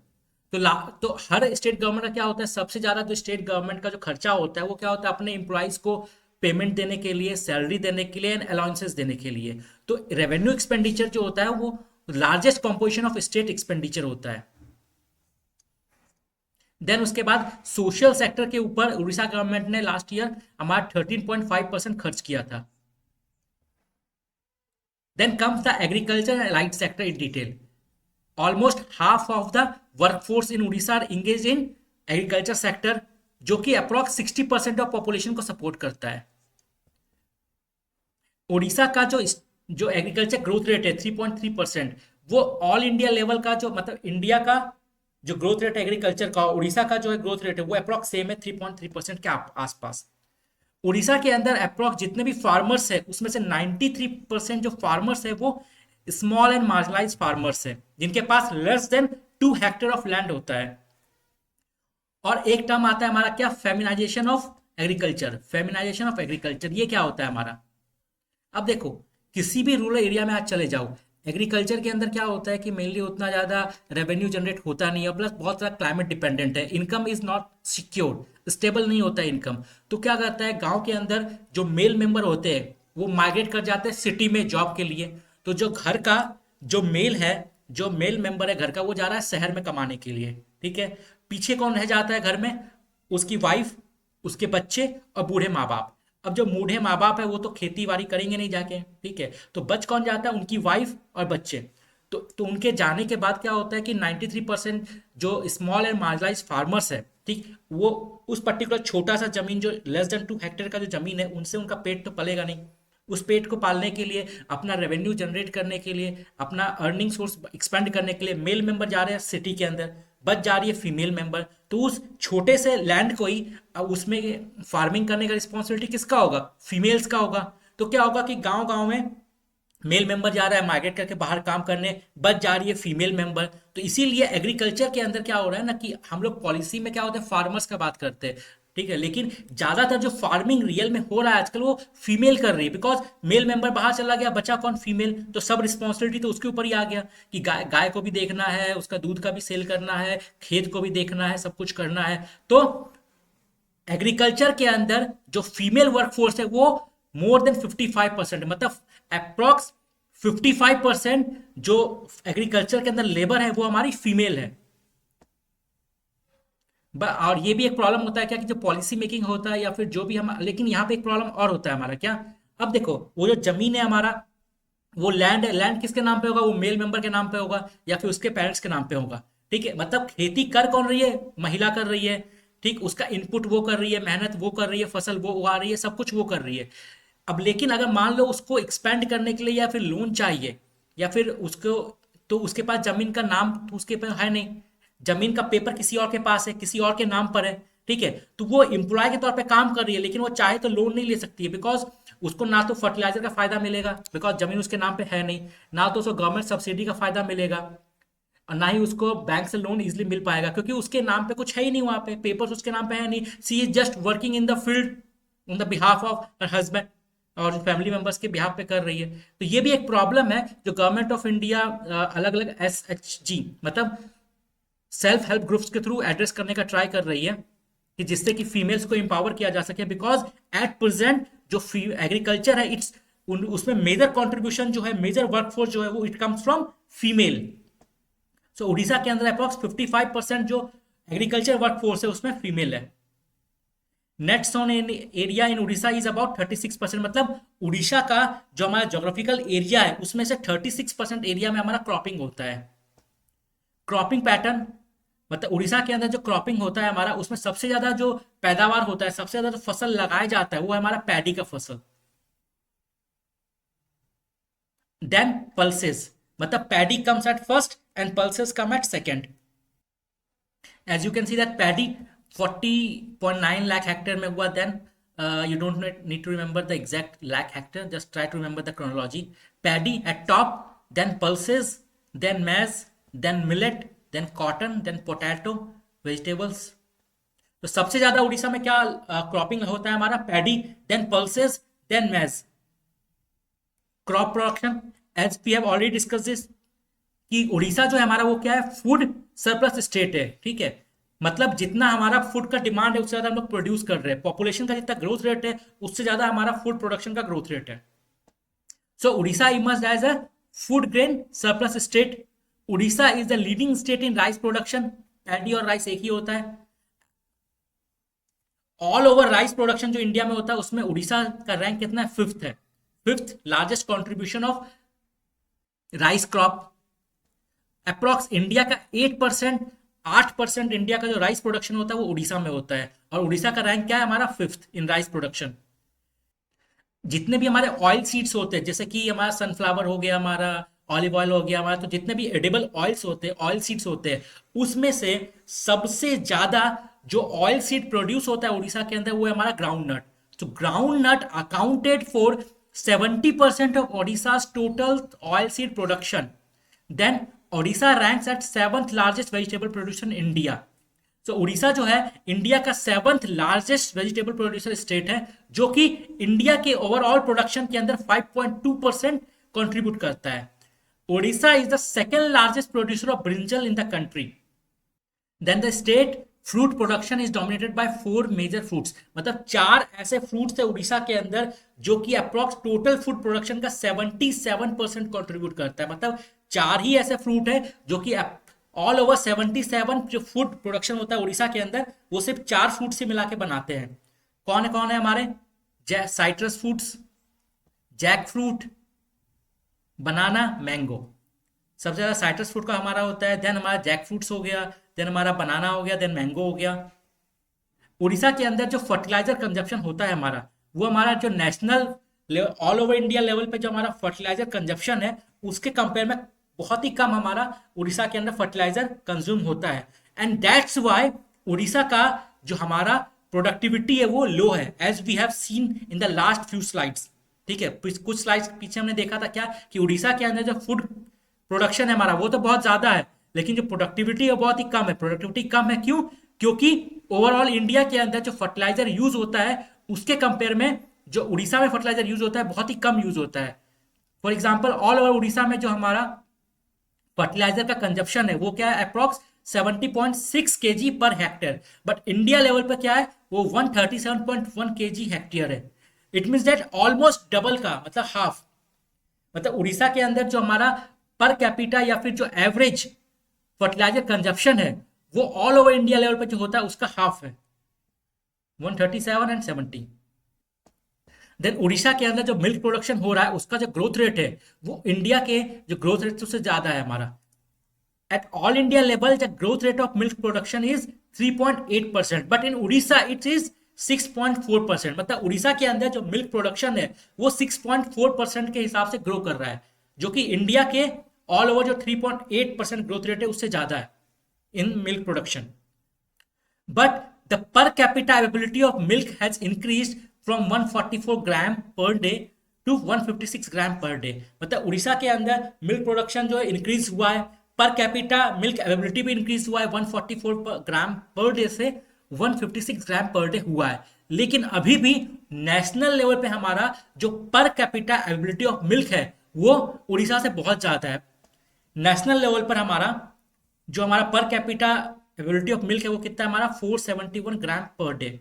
तो हर स्टेट गवर्नमेंट का क्या होता है, सबसे ज्यादा जो स्टेट गवर्नमेंट का जो खर्चा होता है वो क्या होता है, अपने एम्प्लॉइज को पेमेंट देने के लिए, सैलरी देने के लिए एंड अलाउंसेस देने के लिए। तो रेवेन्यू एक्सपेंडिचर जो होता है वो largest composition of state expenditure होता है। देन उसके बाद सोशल सेक्टर के ऊपर उड़ीसा गवर्नमेंट ने लास्ट ईयर हमारा 13.5% खर्च किया था। Then comes the agriculture and allied sector in detail. Almost half of the workforce in Orissa are engage in agriculture sector, जो कि अप्रॉक्स 60% ऑफ पॉपुलेशन को सपोर्ट करता है। उड़ीसा का जो एग्रीकल्चर ग्रोथ रेट है 3.3%, वो ऑल इंडिया लेवल का जो मतलब इंडिया का जो ग्रोथ रेट है एग्रीकल्चर का, उड़ीसा का जो है ग्रोथ रेट है वो अप्रॉक्स सेम है 3.3% के आसपास। उड़ीसा के अंदर अप्रॉक्स जितने भी फार्मर्स है उसमें से 93% जो फार्मर्स है वो स्मॉल एंड मार्जिनलाइज फार्मर्स है, जिनके पास less than 2 hectare of land होता है। और एक टर्म आता है हमारा क्या, feminisation of agriculture. Feminisation of agriculture ये क्या होता है हमारा, अब देखो किसी भी रूरल एरिया में आज चले जाओ, एग्रीकल्चर के अंदर क्या होता है कि मेनली उतना ज़्यादा रेवेन्यू जनरेट होता नहीं है, प्लस बहुत सारा क्लाइमेट डिपेंडेंट है, income is not secured, stable नहीं होता है इनकम। तो क्या करता है गांव के अंदर जो मेल मेंबर होते हैं वो माइग्रेट कर जाते हैं सिटी में जॉब के लिए। तो जो घर का जो मेल है, जो मेल मेंबर है घर का, वो जा रहा है शहर में कमाने के लिए, ठीक है। पीछे कौन रह जाता है घर में, उसकी वाइफ, उसके बच्चे और बूढ़े माँ बाप। अब जो बूढ़े माँ बाप है वो तो खेती बाड़ी करेंगे नहीं जाके, ठीक है, तो बच कौन जाता है, उनकी वाइफ और बच्चे। तो उनके जाने के बाद क्या होता है कि 93% जो स्मॉल एंड मार्जिनलाइज फार्मर्स है, ठीक, वो उस पर्टिकुलर छोटा सा जमीन जो लेस देन 2 हेक्टेयर का जो जमीन है उनसे उनका पेट तो पलेगा नहीं। उस पेट को पालने के लिए, अपना रेवेन्यू जनरेट करने के लिए, अपना अर्निंग सोर्स एक्सपेंड करने के लिए मेल मेंबर जा रहे हैं सिटी के अंदर, बच जा रही है फीमेल मेंबर। तो उस छोटे से लैंड को ही अब उसमें फार्मिंग करने का रिस्पॉन्सिबिलिटी किसका होगा, फीमेल्स का होगा। तो क्या होगा कि गांव गांव में मेल मेंबर जा रहा है माइग्रेट करके बाहर काम करने, बच जा रही है फीमेल मेंबर। तो इसीलिए एग्रीकल्चर के अंदर क्या हो रहा है ना कि हम लोग पॉलिसी में क्या होता है फार्मर्स का बात करते हैं, ठीक है, लेकिन ज्यादातर जो फार्मिंग रियल में हो रहा है आजकल वो फीमेल कर रही है, बिकॉज मेल मेंबर बाहर चला गया, बचा कौन, फीमेल। तो सब रिस्पॉन्सिबिलिटी तो उसके ऊपर ही आ गया कि गाय गाय को भी देखना है, उसका दूध का भी सेल करना है, खेत को भी देखना है, सब कुछ करना है। तो एग्रीकल्चर के अंदर जो फीमेल वर्कफोर्स है वो मोर देन 55%, मतलब अप्रॉक्स 55% जो एग्रीकल्चर के अंदर लेबर है वो हमारी फीमेल है। और ये भी एक प्रॉब्लम होता है क्या कि जो पॉलिसी मेकिंग होता है या फिर जो भी हम, लेकिन यहाँ पे एक प्रॉब्लम और होता है हमारा क्या, अब देखो वो जो जमीन है हमारा, वो लैंड है, लैंड किसके नाम पे होगा, वो मेल मेंबर के नाम पे होगा या फिर उसके पेरेंट्स के नाम पे होगा, ठीक है। मतलब खेती कर कौन रही है, महिला कर रही है, ठीक, उसका इनपुट वो कर रही है, मेहनत वो कर रही है, फसल वो उगा रही है, सब कुछ वो कर रही है। अब लेकिन अगर मान लो उसको एक्सपेंड करने के लिए या फिर लोन चाहिए या फिर उसको, तो उसके पास जमीन का नाम तो उसके पास है नहीं, जमीन का पेपर किसी और के पास है, किसी और के नाम पर है, ठीक है। तो वो एम्प्लॉय के तौर पे काम कर रही है लेकिन वो चाहे तो लोन नहीं ले सकती है, बिकॉज उसको ना तो फर्टिलाइजर का फायदा मिलेगा बिकॉज जमीन उसके नाम पे है नहीं, ना तो उसको गवर्नमेंट सब्सिडी का फायदा मिलेगा, और ना ही उसको बैंक से लोन इजिली मिल पाएगा क्योंकि उसके नाम पे कुछ है ही नहीं, वहां पे पेपर्स उसके नाम पे है नहीं। She is just working in the field on the behalf of her husband और फैमिली मेंबर्स के बिहाफ पे कर रही है। तो ये भी एक प्रॉब्लम है जो गवर्नमेंट ऑफ इंडिया अलग अलग SHG मतलब सेल्फ हेल्प ग्रुप्स के थ्रू एड्रेस करने का ट्राई कर रही है कि जिससे कि फीमेल्स को एम्पावर किया जा सके, बिकॉज एट प्रेजेंट जो एग्रीकल्चर है इट्स उसमें मेजर कंट्रीब्यूशन जो है, मेजर वर्कफोर्स जो है वो इट कम्स फ्रॉम फीमेल। सो उड़ीसा के अंदर अप्रॉक्स 55% जो एग्रीकल्चर वर्कफोर्स है उसमें फीमेल है। Net sown area in Orissa is about 36%, मतलब उड़ीसा का जो हमारा जोग्राफिकल एरिया है उसमें से 36% एरिया में हमारा क्रॉपिंग होता है। क्रॉपिंग पैटर्न मतलब उड़ीसा के अंदर जो क्रॉपिंग होता है हमारा, उसमें सबसे ज्यादा जो पैदावार होता है, सबसे ज्यादा जो फसल लगाया जाता है वो है हमारा पैडी का फसल। देन पल्सेस, मतलब paddy comes at first and pulses come at second. As you can see that paddy 40.9 lakh hectare में हुआ। Then you don't need to remember the exact lakh hectare, just try to remember the chronology. Paddy at top, then pulses, then maize, then millet, then cotton, then potato, vegetables. तो सबसे ज्यादा उड़ीसा में क्या cropping होता है हमारा, paddy, then pulses, then maize. Crop production as we have already discuss this कि उड़ीसा जो है हमारा वो क्या है, फूड सरप्लस स्टेट है, ठीक है। मतलब जितना हमारा फूड का डिमांड है उससे ज्यादा हम लोग प्रोड्यूस कर रहे हैं, पॉपुलेशन का जितना ग्रोथ रेट है उससे ज्यादा हमारा फूड प्रोडक्शन का ग्रोथ रेट है। So Orissa emerge as a food grain surplus state. Orissa is the leading state in rice production, paddy और राइस एक ही होता है। ऑल ओवर राइस प्रोडक्शन जो इंडिया में होता है उसमें उड़ीसा का रैंक कितना है, 5th है, 5th largest contribution of rice crop. Approx India का 8% इंडिया का जो राइस प्रोडक्शन होता है वो उड़ीसा में होता है, और उड़ीसा का रैंक क्या है हमारा, 5th इन राइस जितने भी हमारे ऑयल सीड्स होते हैं जैसे कि हमारा सनफ्लावर हो गया, हमारा ऑलिव ऑयल हो गया हमारा, तो जितने भी एडिबल ऑयल्स होते हैं, ऑयल सीड्स होते हैं, उसमें से सबसे ज्यादा जो ऑयल सीड प्रोड्यूस होता है उड़ीसा के अंदर वो है हमारा ग्राउंड नट। तो groundnut accounted for 70% of Odisha's total oil seed production. Then Odisha ranks at 7th largest vegetable producer in India. तो उड़ीसा जो है इंडिया का 7th largest vegetable producer state है, जो कि इंडिया के ओवरऑल प्रोडक्शन के अंदर 5.2% कंट्रीब्यूट करता है। Orissa is the second largest producer of brinjal in the country. Then the state fruit production is dominated by 4 major fruits, मतलब 4 ऐसे फ्रूट्स है उड़ीसा के अंदर जो कि अप्रॉक्स टोटल फूड प्रोडक्शन का 77% कंट्रीब्यूट करता है। मतलब 4 ही ऐसे फ्रूट है जो कि ऑल ओवर 77 जो फूड प्रोडक्शन होता है उड़ीसा के अंदर वो सिर्फ 4 फ्रूट से मिला के बनाते हैं। कौन है हमारे? साइट्रस फ्रूट्स, जैक फ्रूट, बनाना, मैंगो। सबसे ज्यादा साइट्रस फ्रूट का हमारा होता है, देन हमारा जैक फ्रूट्स हो गया, देन हमारा बनाना हो गया, देन मैंगो हो गया। उड़ीसा के अंदर जो फर्टिलाइजर कंजप्शन होता है हमारा, वो हमारा जो national all over India level पे जो हमारा फर्टिलाइजर कंजप्शन है उसके कंपेयर में बहुत ही कम हमारा उड़ीसा के अंदर फर्टिलाइजर कंज्यूम होता है। एंड दैट्स वाई उड़ीसा का जो हमारा प्रोडक्टिविटी है वो लो है, as we have seen in the last few slides. ठीक है, कुछ स्लाइड्स पीछे हमने देखा था क्या कि उड़ीसा के अंदर जो फूड प्रोडक्शन है हमारा वो तो बहुत ज्यादा है, लेकिन जो प्रोडक्टिविटी है बहुत ही कम है। प्रोडक्टिविटी कम है क्यों? क्योंकि ओवरऑल इंडिया के अंदर जो फर्टिलाइजर यूज होता है उसके कंपेयर में जो उड़ीसा में फर्टिलाइजर यूज होता है बहुत ही कम यूज होता है। For example all over Orissa में जो हमारा फर्टिलाइजर का कंजप्शन है वो क्या है? Approx 70.6 kg per hectare, but India level पर क्या है? वो 137.1 kg हेक्टेयर है। It means that almost double का, मतलब हाफ। मतलब उड़ीसा के अंदर जो हमारा पर कैपिटा या फिर जो एवरेज फर्टिलाइजर कंजप्शन है वो ऑल ओवर इंडिया लेवल पे जो होता है उसका हाफ है, 137 एंड 70। देन उड़ीसा के अंदर जो मिल्क प्रोडक्शन हो रहा है उसका जो ग्रोथ रेट है वो इंडिया के जो ग्रोथ रेट से ज्यादा है हमारा। At all India level the growth rate of milk production is 3.8%, but in Orissa it is 6.4%। मतलब उड़ीसा के अंदर जो मिल्क प्रोडक्शन है वो 6.4% के हिसाब से ग्रो कर रहा है, जो कि इंडिया के ऑल ओवर जो 3.8% ग्रोथ रेट है उससे ज्यादा है in milk production. But the per capita availability of milk has increased from 144 gram per day to 156 gram per day. मतलब उड़ीसा के अंदर मिल्क प्रोडक्शन जो है इंक्रीज हुआ है, पर कैपिटा मिल्क अवेलेबिलिटी भी इंक्रीज हुआ है, 144 ग्राम पर डे से 156 ग्राम पर डे हुआ है। लेकिन अभी भी नेशनल लेवल पे हमारा जो पर कैपिटा अवेलेबिलिटी ऑफ मिल्क है वो उड़ीसा से बहुत ज्यादा है। नेशनल लेवल पर हमारा जो हमारा per capita availability of milk है वो कितना है हमारा? 471 ग्राम per day.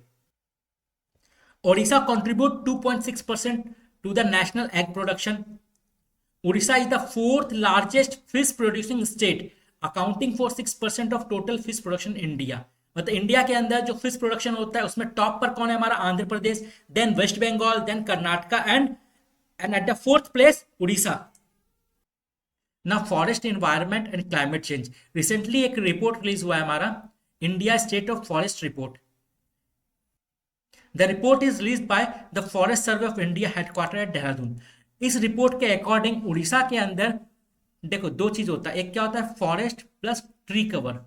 Odisha contribute 2.6% to the national egg production. Odisha is the 4th largest fish producing state, accounting for 6% of total fish production in India. मतलब इंडिया के अंदर जो fish production होता है उसमें टॉप पर कौन है हमारा? Andhra Pradesh, then West Bengal, then Karnataka and at the 4th place Orissa. ना forest environment and climate change, recently एक रिपोर्ट रिलीज हुआ है हमारा, India state of forest report. The report is release by the forest survey of India headquarter at Dehradun. इस report के according Orissa के अंदर देखो दो चीज होता है, एक क्या होता है? Forest plus tree cover.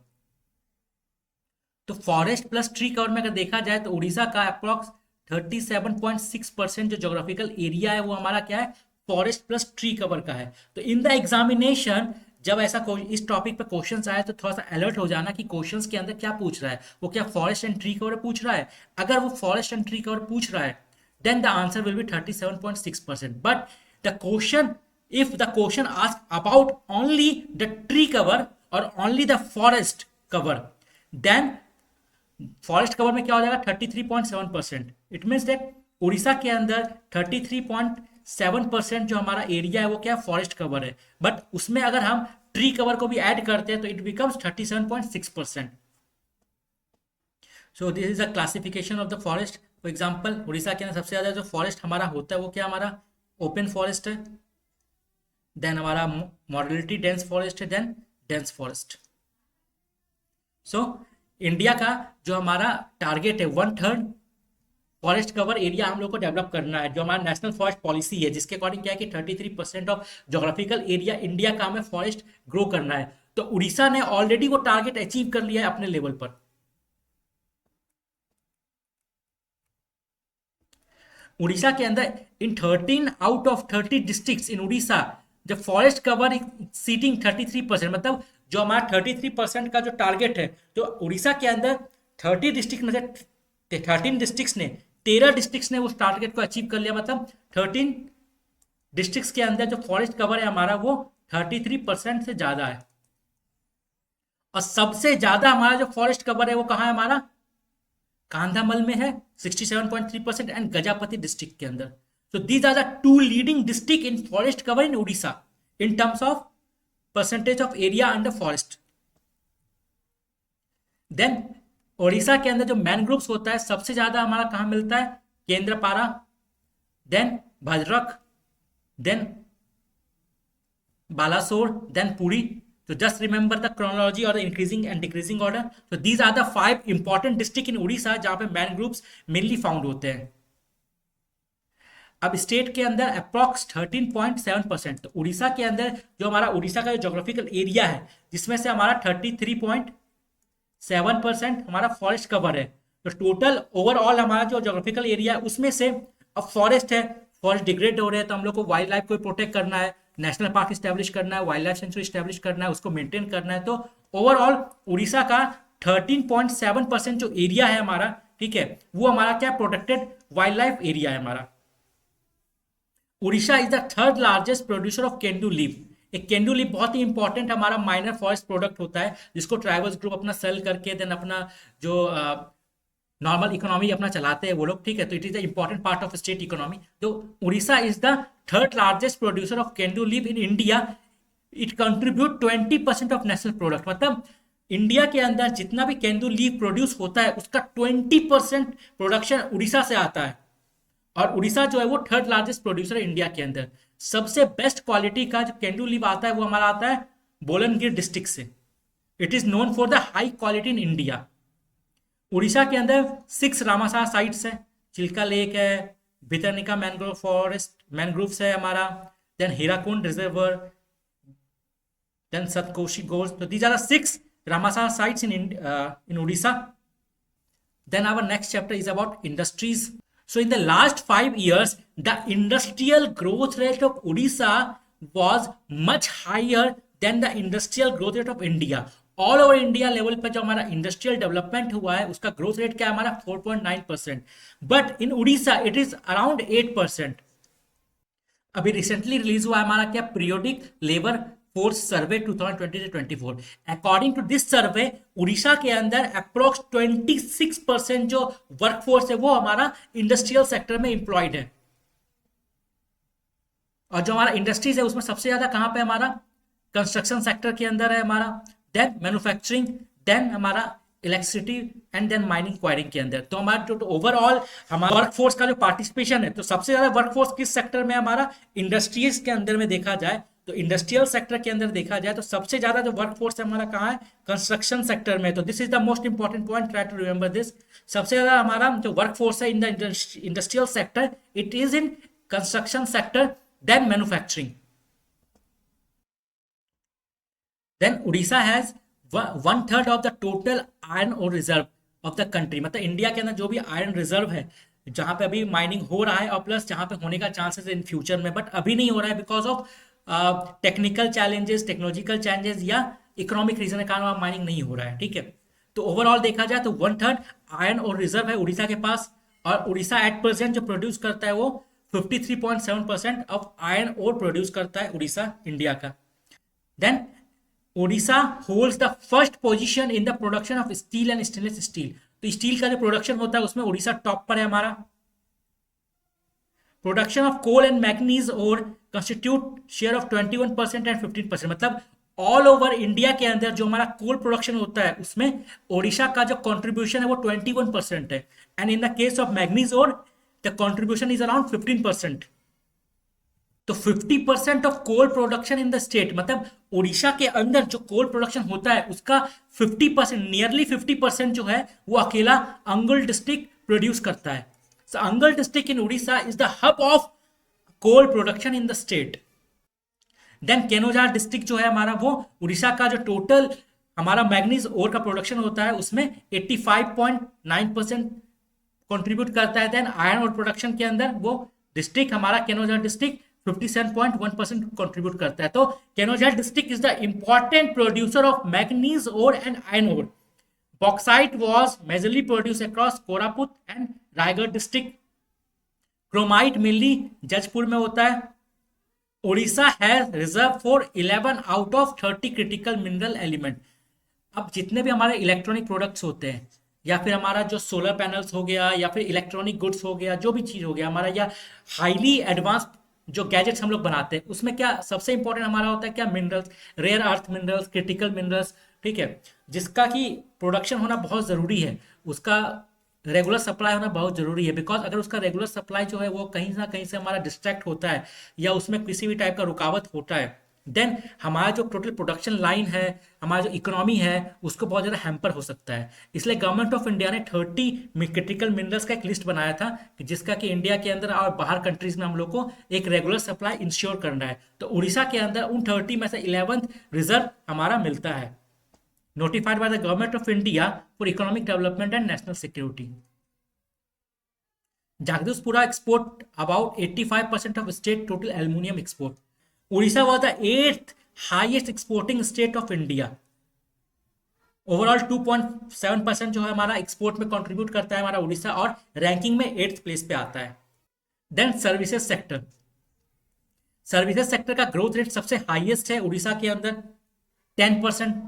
तो फॉरेस्ट प्लस ट्री कवर में अगर देखा जाए तो उड़ीसा का अप्रॉक्स 37.6% जो जोग्राफिकल एरिया है वो हमारा क्या है? फॉरेस्ट प्लस ट्री कवर का है। तो इन द एग्जामिनेशन जब ऐसा इस टॉपिक पे क्वेश्चंस आए तो थोड़ा सा अलर्ट हो जाना कि क्वेश्चंस के अंदर क्या पूछ रहा है, वो क्या फॉरेस्ट एंड ट्री कवर पूछ रहा है? अगर वो फॉरेस्ट एंड ट्री कवर पूछ रहा है then the answer will be 37.6%। But the question, if the question ask about only the tree cover और only the forest cover, then forest cover में क्या हो जाएगा? 33.7%। इट मीन्स दैट उड़ीसा के अंदर 33.7% जो हमारा एरिया है वो क्या? फॉरेस्ट कवर है। बट उसमें अगर हम ट्री कवर को भी ऐड करते हैं तो it becomes 37.6%। So this is a classification of the forest. For example Orissa के अंदर सबसे ज्यादा जो फॉरेस्ट हमारा होता है वो क्या हमारा? ओपन फॉरेस्ट है, देन हमारा मॉडरेटली डेंस फॉरेस्ट है, then dense forest. So India का जो हमारा टारगेट है 1/3 फॉरेस्ट कवर एरिया हम लोग को डेवलप करना है, जो हमारा नेशनल फॉरेस्ट पॉलिसी है, जिसके अकॉर्डिंग क्या है कि 33% ऑफ जोग्राफिकल एरिया इंडिया का हमें फॉरेस्ट ग्रो करना है। तो उड़ीसा ने ऑलरेडी वो टारगेट अचीव कर लिया है अपने लेवल पर। उड़ीसा के अंदर इन 13 आउट ऑफ 30 डिस्ट्रिक्ट्स इन उड़ीसा जब फॉरेस्ट कवर सीटिंग 33%, मतलब जो हमारा 33% का जो टारगेट है, तो उड़ीसा के अंदर 30 डिस्ट्रिक्ट में से 13 डिस्ट्रिक्ट्स ने 13 डिस्ट्रिक्ट्स ने उस टारगेट को अचीव कर लिया। मतलब 13 डिस्ट्रिक्ट्स के अंदर जो फॉरेस्ट कवर है हमारा वो 33% से ज्यादा है। और सबसे ज्यादा हमारा जो फॉरेस्ट कवर है वो कहाँ है हमारा, कांधामल में है 67.3% एंड गजापति डिस्ट्रिक्ट के अंदर। So these are the two leading district in forest cover in Odisha in terms of percentage of area under forest. Then Odisha के अंदर जो मैनग्रोव्स होता है सबसे ज्यादा हमारा कहाँ मिलता है, Kendrapara, then Bhadrak, then Balasore, then Puri. So just remember the chronology or the increasing and decreasing order. So these are the 5 important district in Odisha जहाँ पे मैनग्रोव्स मेनली फाउंड होते हैं। अब स्टेट के अंदर अप्रॉक्स 13.7%, तो उड़ीसा के अंदर जो हमारा उड़ीसा का जो जोग्राफिकल एरिया है जिसमें से हमारा 33.7% हमारा फॉरेस्ट कवर है। तो टोटल ओवरऑल हमारा जो जोग्राफिकल एरिया है उसमें से अब फॉरेस्ट है, फॉरेस्ट डिग्रेड हो रहे हैं, तो हम लोग को वाइल्ड लाइफ को प्रोटेक्ट करना है, नेशनल पार्क स्टैब्लिश करना है, वाइल्ड लाइफ सेंचुरी स्टैब्लिश करना है, उसको मेंटेन करना है। तो ओवरऑल उड़ीसा का 13.7% जो एरिया है हमारा, ठीक है, वो हमारा क्या प्रोटेक्टेड वाइल्ड लाइफ एरिया है हमारा। Orissa is the third largest producer of kendu leaf. एक केंडू लीफ बहुत ही इंपॉर्टेंट हमारा माइनर फॉरेस्ट प्रोडक्ट होता है, जिसको ट्राइबल्स ग्रुप अपना सेल करके देन अपना जो नॉर्मल इकोनॉमी अपना चलाते हैं वो लोग, ठीक है। तो it is the important part of state economy. तो Orissa is the third largest producer of kendu leaf in India. It contribute 20% of national product. मतलब इंडिया के अंदर जितना भी केंदू लीफ प्रोड्यूस होता है उसका 20% प्रोडक्शन उड़ीसा से आता है। और उड़ीसा जो है वो थर्ड लार्जेस्ट प्रोड्यूसर है इंडिया के अंदर। सबसे बेस्ट क्वालिटी का जो केंदू लीफ आता है वो हमारा आता है बोलनगिर डिस्ट्रिक्ट से। It is known for the high quality in India. Orissa के अंदर 6 रामासार साइट्स है, चिल्का लेक है, भितरनिका मैंग्रोव फॉरेस्ट मैनग्रोव्स है हमारा, then Hirakud reservoir, then Satkosia gorge. तो these are the 6 Ramsar sites in Odisha. Then our next chapter is about industries. So in the last 5 years, the industrial growth rate of Odisha was much higher than the industrial growth rate of India. All over India level पर जो हमारा industrial development हुआ है उसका growth rate क्या है हमारा 4.9%, but in Orissa it is around 8%। अभी रिसेंटली रिलीज हुआ है हमारा क्या periodic labour force survey 2020-24। According to this survey Orissa के अंदर अप्रोक्स 26% जो वर्कफोर्स है वो हमारा इंडस्ट्रियल सेक्टर में एम्प्लॉयड है। और जो हमारा इंडस्ट्रीज है उसमें सबसे ज्यादा कहां पे हमारा कंस्ट्रक्शन सेक्टर के अंदर है हमारा, देन मैन्युफैक्चरिंग, देन हमारा electricity and then mining quarrying के अंदर। तो हमारा जो ओवरऑल हमारा वर्कफोर्स का जो पार्टिसिपेशन है, तो सबसे ज्यादा वर्कफोर्स किस सेक्टर में हमारा इंडस्ट्रीज के अंदर में देखा जाए, तो इंडस्ट्रियल सेक्टर के अंदर देखा जाए तो सबसे ज्यादा जो वर्कफोर्स है हमारा कहाँ है, कंस्ट्रक्शन सेक्टर में। तो this is the most important point, try to remember this. सबसे ज्यादा हमारा जो वर्कफोर्स है in the industrial sector, it is in construction sector, then manufacturing. Then Orissa has 1/3 of the total iron ore reserve of the country. मतलब India के अंदर जो भी आयरन रिजर्व है, जहां पे अभी माइनिंग हो रहा है और प्लस जहां पे होने का चांसेस है इन फ्यूचर में, बट अभी नहीं हो रहा है because of technical challenges, technological challenges या इकोनॉमिक रीजन के कारण माइनिंग नहीं हो रहा है, ठीक है। तो ओवरऑल देखा जाए तो 1/3 आयरन और रिजर्व है उड़ीसा के पास। और उड़ीसा एट प्रेजेंट जो प्रोड्यूस करता है वो 53.7% ऑफ आयरन और प्रोड्यूस करता है उड़ीसा इंडिया का। Then Odisha holds the first position in the production of steel and stainless steel. तो स्टील का जो प्रोडक्शन होता है उसमें उड़ीसा टॉप पर है हमारा। Production of coal and manganese ore constitute share of 21% and 15%। मतलब ऑल ओवर इंडिया के अंदर जो हमारा कोल प्रोडक्शन होता है उसमें ओडिशा का जो कंट्रीब्यूशन है वो 21% है, and in the case of manganese ore the contribution is around 15%। तो 50% of coal production in the state, मतलब उड़ीसा के अंदर जो कोल प्रोडक्शन होता है उसका 50%, नियरली 50% जो है वो अकेला अंगुल डिस्ट्रिक्ट प्रोड्यूस करता है। So Angal district in Odisha is the hub of coal production in the state. Then Keonjhar district जो है हमारा वो उड़ीसा का जो टोटल हमारा मैग्नीज ओर का प्रोडक्शन होता है उसमें 85.9% कंट्रीब्यूट करता है। देन आयरन ओर प्रोडक्शन के अंदर वो डिस्ट्रिक्ट हमारा केनोजार डिस्ट्रिक्ट 57.1% कंट्रीब्यूट करता है। तो Keonjhar district is the important producer of manganese ore and iron ore. Bauxite was majorly produce across Koraput and Raigarh district. Chromite mainly Jajpur में होता है। Orissa has reserve for 11 out of 30 critical mineral element. अब जितने भी हमारे इलेक्ट्रॉनिक प्रोडक्ट्स होते हैं या फिर हमारा जो सोलर पैनल्स हो गया या फिर इलेक्ट्रॉनिक गुड्स हो गया, जो भी चीज हो गया हमारा, या हाईली एडवांस जो गैजेट्स हम लोग बनाते हैं, उसमें क्या सबसे इंपॉर्टेंट हमारा होता है क्या, minerals, rare earth minerals, critical minerals, ठीक है, जिसका कि प्रोडक्शन होना बहुत ज़रूरी है, उसका रेगुलर सप्लाई होना बहुत ज़रूरी है। बिकॉज अगर उसका रेगुलर सप्लाई जो है वो कहीं ना कहीं से हमारा डिस्ट्रैक्ट होता है या उसमें किसी भी टाइप का रुकावट होता है, देन हमारा जो टोटल प्रोडक्शन लाइन है, हमारा जो इकोनॉमी है, उसको बहुत ज़्यादा हैम्पर हो सकता है। इसलिए गवर्नमेंट ऑफ इंडिया ने 30 क्रिटिकल मिनरल्स का एक लिस्ट बनाया था कि जिसका कि इंडिया के अंदर और बाहर कंट्रीज में हम लोग को एक रेगुलर सप्लाई इंश्योर करना है। तो उड़ीसा के अंदर उन 30 में से 11th रिजर्व हमारा मिलता है, notified by the government of India for economic development and national security. Jagdishpura export about 85% of state total aluminium export. Odisha was the 8th highest exporting state of India. Overall 2.7% जो है हमारा export में contribute करता है हमारा उड़ीसा और ranking में 8th place पे आता है। Then services sector, services sector का ग्रोथ रेट सबसे हाईएस्ट है उड़ीसा के अंदर 10%।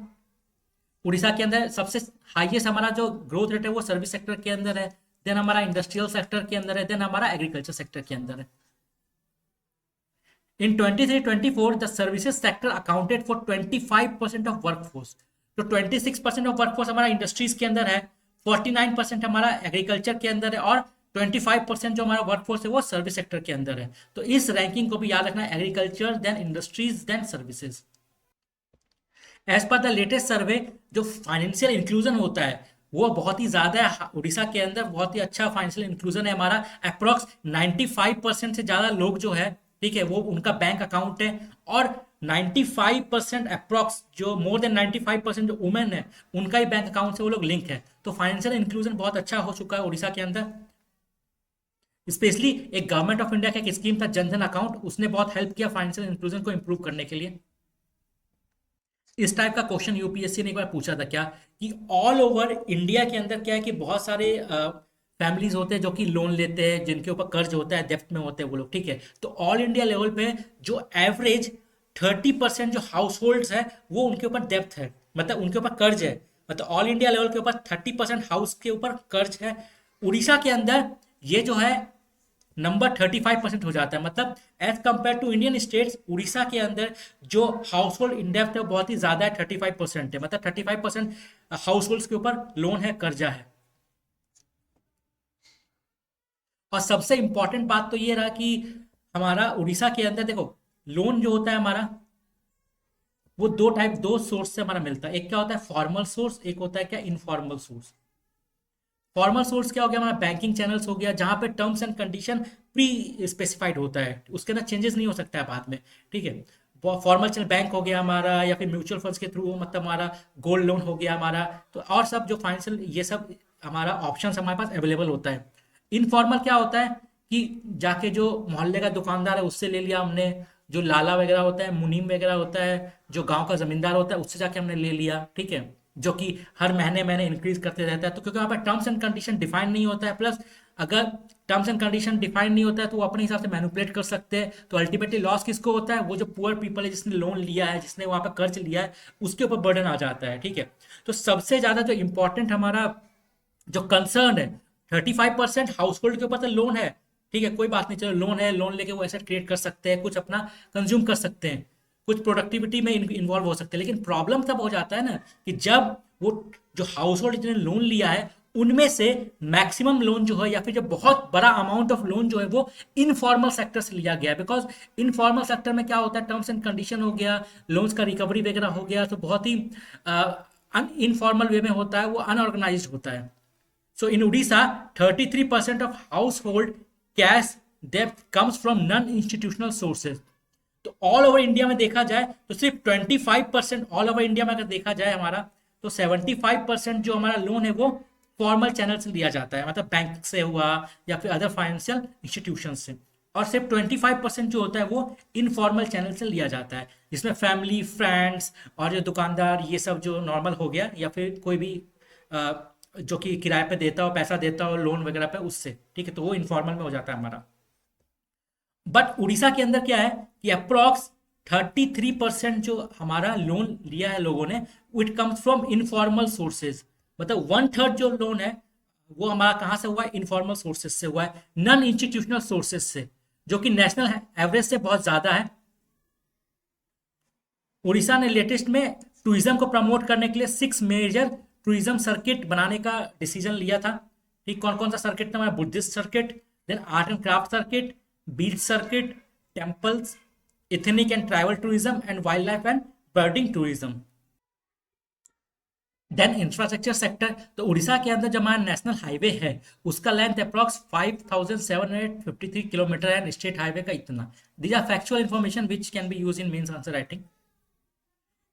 उड़ीसा के अंदर सबसे हाईएस्ट हमारा जो ग्रोथ रेट है वो सर्विस सेक्टर के अंदर है, देन हमारा इंडस्ट्रियल सेक्टर के अंदर है, देन हमारा एग्रीकल्चर सेक्टर के अंदर है। इन 23-24 the services sector accounted for 25% of workforce. तो 26% ऑफ वर्कफोर्स हमारा इंडस्ट्रीज के अंदर है, 49% हमारा एग्रीकल्चर के अंदर है और 25% जो हमारा वर्कफोर्स है वो सर्विस सेक्टर के अंदर है। तो इस रैंकिंग को भी याद रखना, agriculture then industries then services. As per the latest survey जो फाइनेंशियल इंक्लूजन होता है वो बहुत ही ज्यादा है उड़ीसा के अंदर, बहुत ही अच्छा फाइनेंशियल इंक्लूजन है हमारा। अप्रॉक्स 95% से ज्यादा लोग जो है, ठीक है, वो उनका बैंक अकाउंट है और 95% अप्रॉक्स जो मोर देन 95% जो वुमेन है उनका ही बैंक अकाउंट से वो लोग लिंक है। तो फाइनेंशियल इंक्लूजन बहुत अच्छा हो चुका है उड़ीसा के अंदर। स्पेशली एक गवर्नमेंट ऑफ इंडिया का एक स्कीम था जनधन अकाउंट, उसने बहुत हेल्प किया फाइनेंशियल इंक्लूजन को इंप्रूव करने के लिए। इस टाइप का क्वेश्चन यूपीएससी ने एक बार पूछा था क्या, कि ऑल ओवर इंडिया के अंदर क्या है कि बहुत सारे फैमिलीज होते हैं जो कि लोन लेते हैं, जिनके ऊपर कर्ज होता है, डेप्थ में होते हैं वो लोग, ठीक है। तो ऑल इंडिया लेवल पे जो एवरेज 30% जो हाउस होल्ड है वो उनके ऊपर डेप्थ है, मतलब उनके ऊपर कर्ज है, मतलब ऑल इंडिया लेवल के ऊपर 30% हाउस के ऊपर कर्ज है। उड़ीसा के अंदर ये जो है नंबर 35% हो जाता है, मतलब as compared to Indian states Orissa के अंदर जो हाउस होल्ड इंडेप्थ है बहुत ही ज्यादा है, 35% है, मतलब 35% हाउस होल्ड के ऊपर लोन है, कर्जा है। और सबसे इंपॉर्टेंट बात तो ये रहा कि हमारा उड़ीसा के अंदर देखो लोन जो होता है हमारा वो दो सोर्स से हमारा मिलता है। एक क्या होता है फॉर्मल सोर्स, एक होता है क्या इनफॉर्मल सोर्स। फॉर्मल सोर्स क्या हो गया हमारा बैंकिंग चैनल्स हो गया, जहां पे terms and condition pre specified होता है, उसके अंदर चेंजेस नहीं हो सकता है बाद में, ठीक है। फॉर्मल चैनल बैंक हो गया हमारा, या फिर म्यूचुअल फंड्स के थ्रू, मतलब हमारा गोल्ड लोन हो गया हमारा, तो और सब जो फाइनेंशियल ये सब हमारा ऑप्शन हमारे पास अवेलेबल होता है। इनफॉर्मल क्या होता है कि जाके जो मोहल्ले का दुकानदार है उससे ले लिया हमने, जो लाला वगैरह होता है, मुनीम वगैरह होता है, जो गांव का जमींदार होता है उससे जाके हमने ले लिया, ठीक है, जो कि हर महीने महीने इंक्रीज करते रहता है। तो क्योंकि वहाँ पर टर्म्स एंड कंडीशन डिफाइन नहीं होता है, प्लस अगर टर्म्स एंड कंडीशन डिफाइन नहीं होता है तो वो अपने हिसाब से मैनिपुलेट कर सकते हैं। तो अल्टीमेटली लॉस किसको होता है, वो जो पुअर पीपल है जिसने लोन लिया है, जिसने वहाँ पर कर्ज लिया है, उसके ऊपर बर्डन आ जाता है, ठीक है। तो सबसे ज्यादा जो इंपॉर्टेंट हमारा जो कंसर्न है 35% हाउस होल्ड के ऊपर तो लोन है, ठीक है, कोई बात नहीं, चलो लोन है, लोन लेके वो एसेट क्रिएट कर सकते हैं, कुछ अपना कंज्यूम कर सकते हैं, कुछ प्रोडक्टिविटी में इन्वॉल्व हो सकते हैं। लेकिन प्रॉब्लम तब हो जाता है ना कि जब वो जो हाउस होल्ड जिन्होंने लोन लिया है उनमें से मैक्सिमम लोन जो है या फिर जो बहुत बड़ा अमाउंट ऑफ लोन जो है वो इनफॉर्मल सेक्टर से लिया गया है। बिकॉज इनफॉर्मल सेक्टर में क्या होता है, टर्म्स एंड कंडीशन हो गया, लोन्स का रिकवरी वगैरह हो गया, तो बहुत ही इनफॉर्मल वे में होता है, वो अनऑर्गेनाइज होता है। So in Odisha, 33% of household cash debt comes from non-institutional sources. तो ऑल ओवर इंडिया में देखा जाए तो सिर्फ 25%, ऑल ओवर इंडिया में अगर देखा जाए हमारा, तो 75% जो हमारा लोन है वो फॉर्मल चैनल से लिया जाता है, मतलब बैंक से हुआ या फिर अदर फाइनेंशियल इंस्टीट्यूशन से, और सिर्फ 25% जो होता है वो इनफॉर्मल चैनल से लिया जाता है, जिसमें फैमिली, फ्रेंड्स और जो दुकानदार, ये सब जो नॉर्मल हो गया, या फिर कोई भी जो कि किराए पे देता हो, पैसा देता हो लोन वगैरह पे, उससे, ठीक है, तो वो इनफॉर्मल में हो जाता है हमारा। बट उड़ीसा के अंदर क्या है कि अप्रॉक्स 33% जो हमारा लोन लिया है लोगों ने, it comes from informal sources, मतलब 1/3 जो लोन है वो हमारा कहाँ से हुआ है, इनफॉर्मल सोर्सेज से हुआ है, नॉन इंस्टीट्यूशनल सोर्सेज से, जो कि नेशनल एवरेज से बहुत ज्यादा है। उड़ीसा ने लेटेस्ट में टूरिज्म को प्रमोट करने के लिए 6 मेजर टूरिज्म सर्किट बनाने का डिसीजन लिया था। ठीक, कौन कौन सा सर्किट था हमारा, Buddhist circuit, then art and craft circuit, beach circuit, temples, ethnic and tribal tourism, and wildlife and birding tourism. Then infrastructure sector, तो उड़ीसा के अंदर जो हमारा नेशनल हाईवे है उसका लेंथ अप्रॉक्स 5753 किलोमीटर है, स्टेट हाईवे का इतना। These are factual information which can be use in mains answer writing.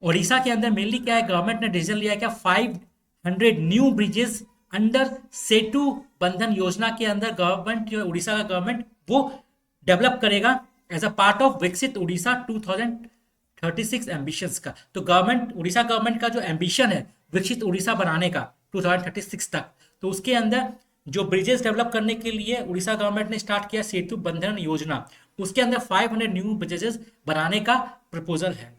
Odisha के अंदर मेनली क्या है, गवर्नमेंट ने डिसीजन लिया है क्या, 500 न्यू ब्रिजेस अंडर सेतु बंधन योजना के अंदर गवर्नमेंट, जो उड़ीसा का गवर्नमेंट वो डेवलप करेगा एज अ पार्ट ऑफ विकसित उड़ीसा 2036 एम्बिशंस का। तो गवर्नमेंट, उड़ीसा गवर्नमेंट का जो एम्बिशन है विकसित उड़ीसा बनाने का 2036 तक, तो उसके अंदर जो ब्रिजेस डेवलप करने के लिए उड़ीसा गवर्नमेंट ने स्टार्ट किया सेतु बंधन योजना, उसके अंदर 500 न्यू ब्रिजेस बनाने का प्रपोजल है।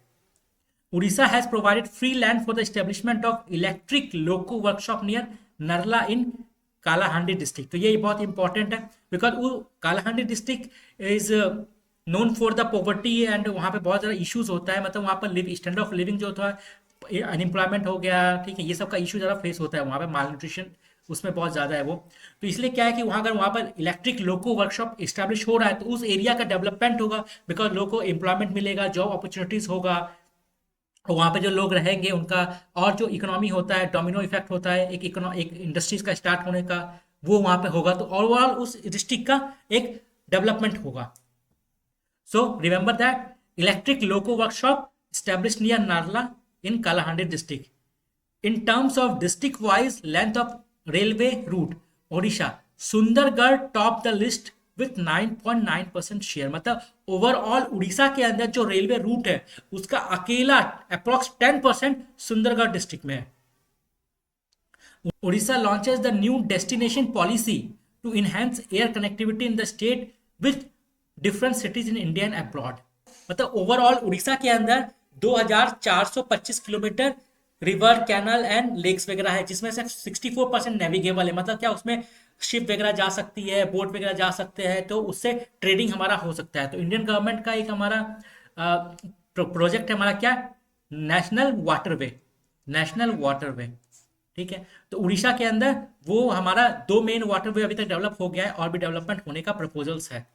Odisha has provided free land for the establishment of electric loco workshop near Narla in Kalahandi district। तो ये बहुत इंपॉर्टेंट है, बिकॉज वो Kalahandi district is known for the poverty, and वहाँ पे बहुत ज़्यादा इश्यूज होता है, मतलब वहाँ पर स्टैंडर्ड ऑफ लिविंग जो होता है, अनएम्प्लॉयमेंट हो गया, ठीक है, ये सब का इशू ज़्यादा फेस होता है वहाँ पे, माल न्यूट्रिशन उसमें बहुत ज़्यादा है वो। तो इसलिए क्या है कि वहाँ अगर वहाँ पर इलेक्ट्रिक लोको वर्कशॉप इस्टेब्लिश हो रहा है तो उस एरिया का डेवलपमेंट होगा, बिकॉज लोगों को एम्प्लॉयमेंट मिलेगा, जॉब अपॉर्चुनिटीज़ होगा, वहाँ पे जो लोग रहेंगे उनका, और जो इकोनॉमी होता है, डोमिनो इफेक्ट होता है एक इंडस्ट्रीज का स्टार्ट होने का, वो वहाँ पे होगा, तो ओवरऑल उस डिस्ट्रिक्ट का एक डेवलपमेंट होगा। So remember that electric loco workshop established near Narla in Kalahandi district. In terms of district wise length of railway route, Odisha, Sundargarh top the list with 9.9% share, मतलब overall Orissa के अंदर जो railway route है उसका अकेला approx 10% Sundargarh district में है। Odisha launches the new destination policy to enhance air connectivity in the state with different cities in India and abroad। मतलब ओवरऑल उड़ीसा के अंदर 2425 kilometre river, canal and lakes वगैरह है, जिसमें से 64% नेविगेबल है, मतलब क्या उसमें शिप वगैरह जा सकती है, बोट वगैरह जा सकते हैं, तो उससे ट्रेडिंग हमारा हो सकता है। तो इंडियन गवर्नमेंट का एक हमारा प्रोजेक्ट है हमारा क्या, नेशनल वाटरवे, नेशनल वाटरवे, ठीक है। तो उड़ीसा के अंदर वो हमारा 2 मेन वाटरवे अभी तक डेवलप हो गया है, और भी डेवलपमेंट होने का प्रपोजल्स है।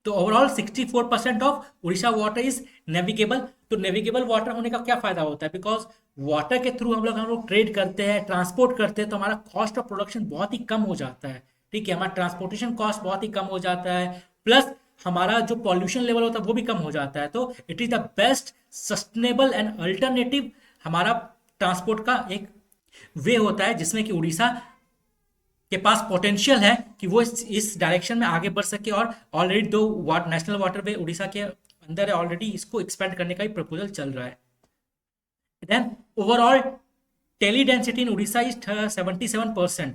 तो overall 64% of Orissa water is navigable. तो नेविगेबल वाटर होने का क्या फायदा होता है, बिकॉज वाटर के थ्रू हम लोग ट्रेड करते हैं, ट्रांसपोर्ट करते हैं, तो हमारा कॉस्ट ऑफ प्रोडक्शन बहुत ही कम हो जाता है, ठीक है, हमारा ट्रांसपोर्टेशन कॉस्ट बहुत ही कम हो जाता है, प्लस हमारा जो पॉल्यूशन लेवल होता है वो भी कम हो जाता है। तो it is the best sustainable and alternative हमारा ट्रांसपोर्ट का एक वे होता है, जिसमें कि उड़ीसा के पास पोटेंशियल है कि वो इस डायरेक्शन में आगे बढ़ सके, और ऑलरेडी 2 नेशनल वाटरवे उड़ीसा के अंदर है, ऑलरेडी इसको एक्सपेंड करने का भी प्रपोजल चल रहा है। Then overall tele density in Orissa is 77%,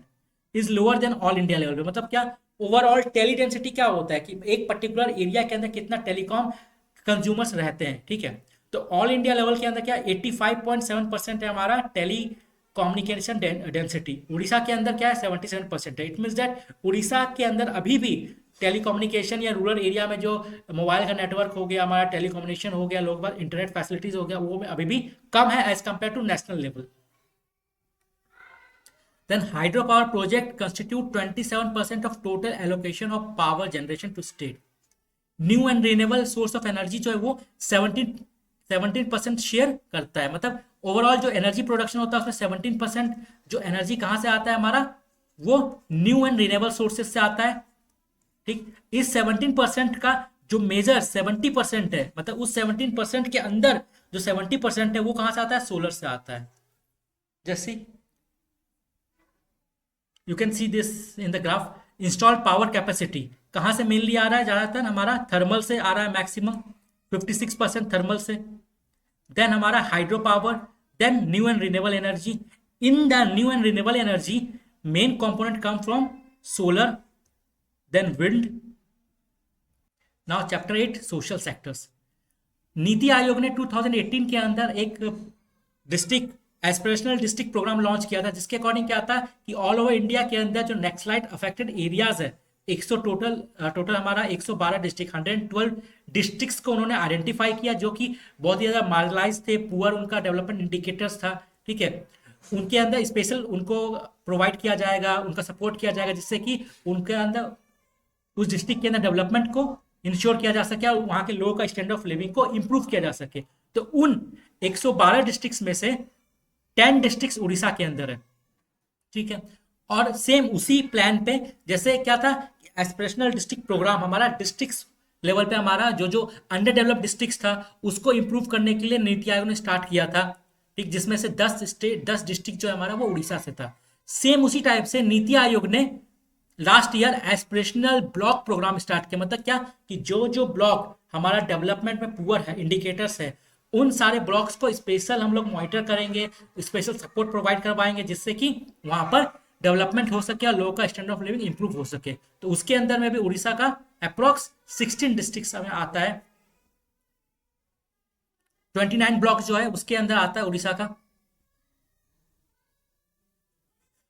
is lower than all India level पे। मतलब क्या, ओवरऑल टेली डेंसिटी क्या होता है कि एक पर्टिकुलर एरिया के अंदर कितना टेलीकॉम कंज्यूमर्स रहते हैं, ठीक है। तो ऑल इंडिया लेवल के अंदर क्या 85.7% है हमारा टेली कम्युनिकेशन डेंसिटी, उड़ीसा के अंदर क्या है 77% है। इट मीन्स दैट उड़ीसा के अंदर अभी भी टेलीकम्युनिकेशन या रूरल एरिया में जो मोबाइल का नेटवर्क हो गया, हमारा टेलीकम्युनिकेशन हो गया, लोग बात इंटरनेट फैसिलिटीज हो गया, वो अभी भी कम है as compared to national level. Then hydro power project constitute 27% of total allocation of power generation to state. New and renewable source of energy जो है वो 17% शेयर करता है, मतलब ओवरऑल जो एनर्जी प्रोडक्शन होता है उसमें 17% जो एनर्जी कहाँ से आता है हमारा, वो न्यू एंड रिन्यूएबल सोर्सेज से आता है। ठीक, इस 17% का जो मेजर 70% है, मतलब उस 17% के अंदर जो 70% है वो कहां से आता है, सोलर से आता है। जैसे you can see this in the graph, installed power capacity कहां से मेनली आ रहा है, ज्यादातर हमारा थर्मल से आ रहा है, मैक्सिमम 56% थर्मल से। देन हमारा hydro power, then new and renewable energy. In the new and renewable energy main component come from solar, then wind. Now chapter 8 social sectors. NITI Aayog ने 2018 के अंदर एक district aspirational district programme launch किया था, जिसके according क्या था कि ऑल ओवर इंडिया के अंदर जो नक्सलाइट अफेक्टेड एरियाज है 100 टोटल हमारा 112 डिस्ट्रिक्ट 112 डिस्ट्रिक्ट्स को उन्होंने आइडेंटिफाई किया, जो कि बहुत ही ज़्यादा मार्जिनलाइज थे, पुअर उनका डेवलपमेंट इंडिकेटर्स था। ठीक है, उनके अंदर स्पेशल उनको प्रोवाइड किया जाएगा, उनका सपोर्ट किया जाएगा, जिससे कि उनके अंदर उस डिस्ट्रिक्ट के अंदर डेवलपमेंट को इंश्योर किया जा सके और वहां के लोगों का स्टैंडर्ड ऑफ लिविंग को इंप्रूव किया जा सके। तो उन 112 डिस्ट्रिक्ट्स में से 10 डिस्ट्रिक्ट्स उड़ीसा के अंदर है। ठीक है, और सेम उसी प्लान पे जैसे क्या था, एस्पिरेशनल डिस्ट्रिक्ट प्रोग्राम हमारा डिस्ट्रिक्ट लेवल पे हमारा जो जो अंडर डेवलप्ड डिस्ट्रिक्ट्स था उसको इंप्रूव करने के लिए नीति आयोग ने स्टार्ट किया था। ठीक, जिसमें से 10 डिस्ट्रिक्ट जो है हमारा वो उड़ीसा से था। सेम उसी टाइप से नीति आयोग ने last year aspirational block programme start किया। मतलब क्या कि जो जो ब्लॉक हमारा डेवलपमेंट में पुअर है, इंडिकेटर्स है, उन सारे ब्लॉक्स को स्पेशल हम लोग मॉनिटर करेंगे, स्पेशल सपोर्ट प्रोवाइड करवाएंगे, जिससे कि वहां पर डेवलपमेंट हो सके और लोगों का स्टैंडर्ड ऑफ लिविंग इंप्रूव हो सके। तो उसके अंदर में भी उड़ीसा का अप्रोक्स 16 डिस्ट्रिक्ट में आता है, 29 ब्लॉक जो है उसके अंदर आता है उड़ीसा का।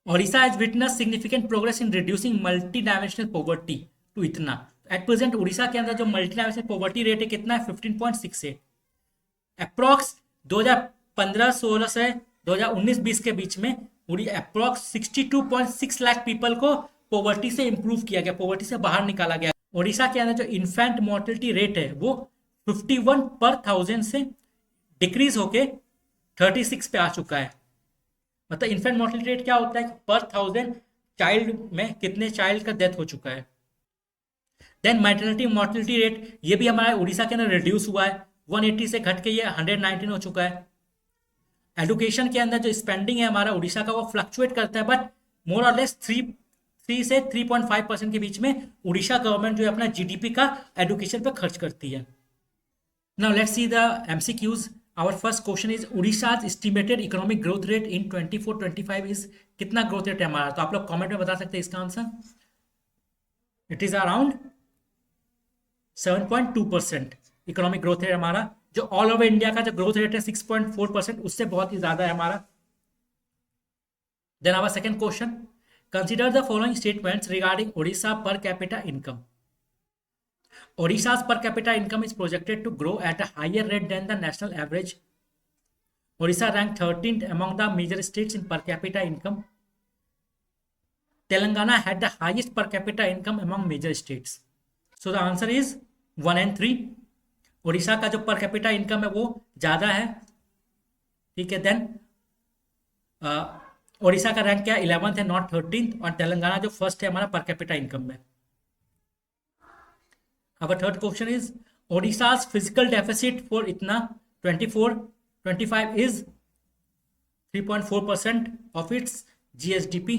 Odisha has witnessed significant progress in reducing multi-dimensional poverty to इतना। एट प्रेजेंट उड़ीसा के अंदर जो मल्टी डायमेंशनल पॉवर्टी रेट है कितना है, 15.68। अप्रॉक्स 2015-16 से 2019-20 के बीच में अप्रॉक्स 62.6 लाख पीपल को पॉवर्टी से इंप्रूव किया गया, पॉवर्टी से बाहर निकाला गया। उड़ीसा के अंदर जो इन्फेंट मोर्टेलिटी रेट है वो 51 पर 1000 से डिक्रीज होके 36 पे आ चुका है। मतलब इन्फेंट मोर्टेलिटी रेट क्या होता है, पर 1000 चाइल्ड में कितने चाइल्ड का डेथ हो चुका है। देन मैटरनिटी मोर्टेलिटी रेट ये भी हमारा उड़ीसा के अंदर रिड्यूस हुआ है, 180 से घट के ये 119 हो चुका है। एजुकेशन के अंदर जो स्पेंडिंग है हमारा उड़ीसा का वो फ्लक्चुएट करता है, बट मोर और लेस 3 से 3.5% के बीच में उड़ीसा गवर्नमेंट जो है अपना जीडीपी का एजुकेशन पे खर्च करती है। Now let's see the MCQs. Our first question is Orissa's estimated economic growth rate in 24-25 is, कितना ग्रोथ रेट है हमारा, तो आप लोग कमेंट में बता सकते हैं इसका answer. It is around 7.2% economic growth rate हमारा। जो ऑल ओवर इंडिया का जो ग्रोथ रेट है 6.4%, उससे बहुत ही ज्यादा है हमारा। Then our second question, consider the following statements regarding Odisha per capita income. Odisha's per capita income is projected to grow at a higher rate than the national average. Odisha ranked 13th among the major states in per capita income. Telangana had the highest per capita income among major states. So the answer is 1 and 3. Odisha का जो per capita income है वो ज़्यादा है। ठीक है, then Odisha का rank क्या 11th है, नॉट 13th, और तेलंगाना जो फर्स्ट है हमारा per capita income में। Our third question is Odisha's physical deficit for itna 24-25 is 3.4% of its GSDP.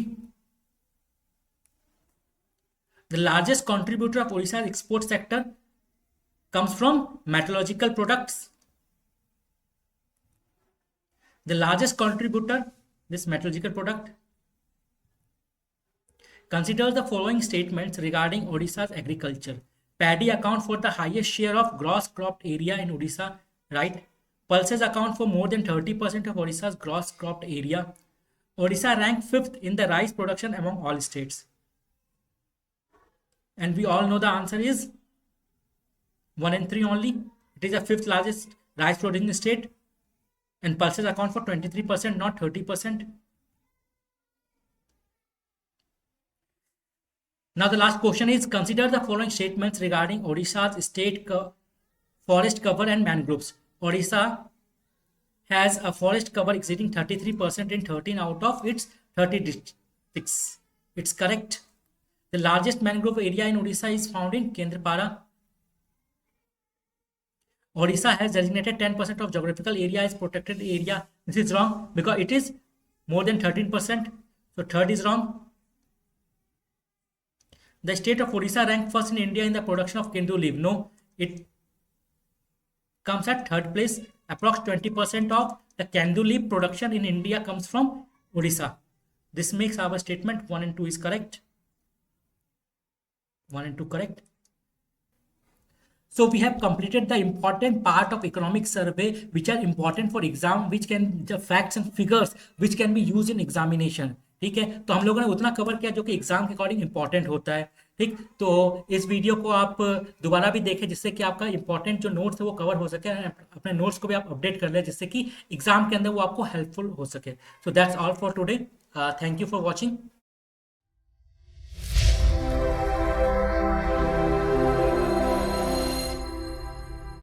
The largest contributor of Odisha's export sector comes from metallurgical products. The largest contributor, this metallurgical product. Consider the following statements regarding Odisha's agriculture. Paddy account for the highest share of gross cropped area in Odisha, right? Pulses account for more than 30% of Odisha's gross cropped area. Odisha ranked 5th in the rice production among all states. And we all know the answer is 1 and 3 only. It is the 5th largest rice producing state, and pulses account for 23%, not 30%. Now the last question is consider the following statements regarding Odisha's state forest cover and mangroves. Odisha has a forest cover exceeding 33% in 13 out of its 30 districts. It's correct. The largest mangrove area in Odisha is found in Kendrapara. Odisha has designated 10% of geographical area as protected area. This is wrong because it is more than 13%. So third is wrong. The state of Odisha ranked first in India in the production of Kendu leaf. No, it comes at third place. Approx 20% of the Kendu leaf production in India comes from Odisha. This makes our statement 1 and 2 is correct. 1 and 2 correct. So we have completed the important part of economic survey which are important for exam, which can the facts and figures which can be used in examination. ठीक है, तो हम लोगों ने उतना cover किया जो कि एग्जाम के अकॉर्डिंग इंपॉर्टेंट होता है. ठीक, तो इस वीडियो को आप दोबारा भी देखें जिससे कि आपका इंपॉर्टेंट जो नोट्स है वो कवर हो सके. अपने नोट्स को भी आप अपडेट कर लें जिससे कि एग्जाम के अंदर वो आपको हेल्पफुल हो सके. So that's all for today. Thank you for watching.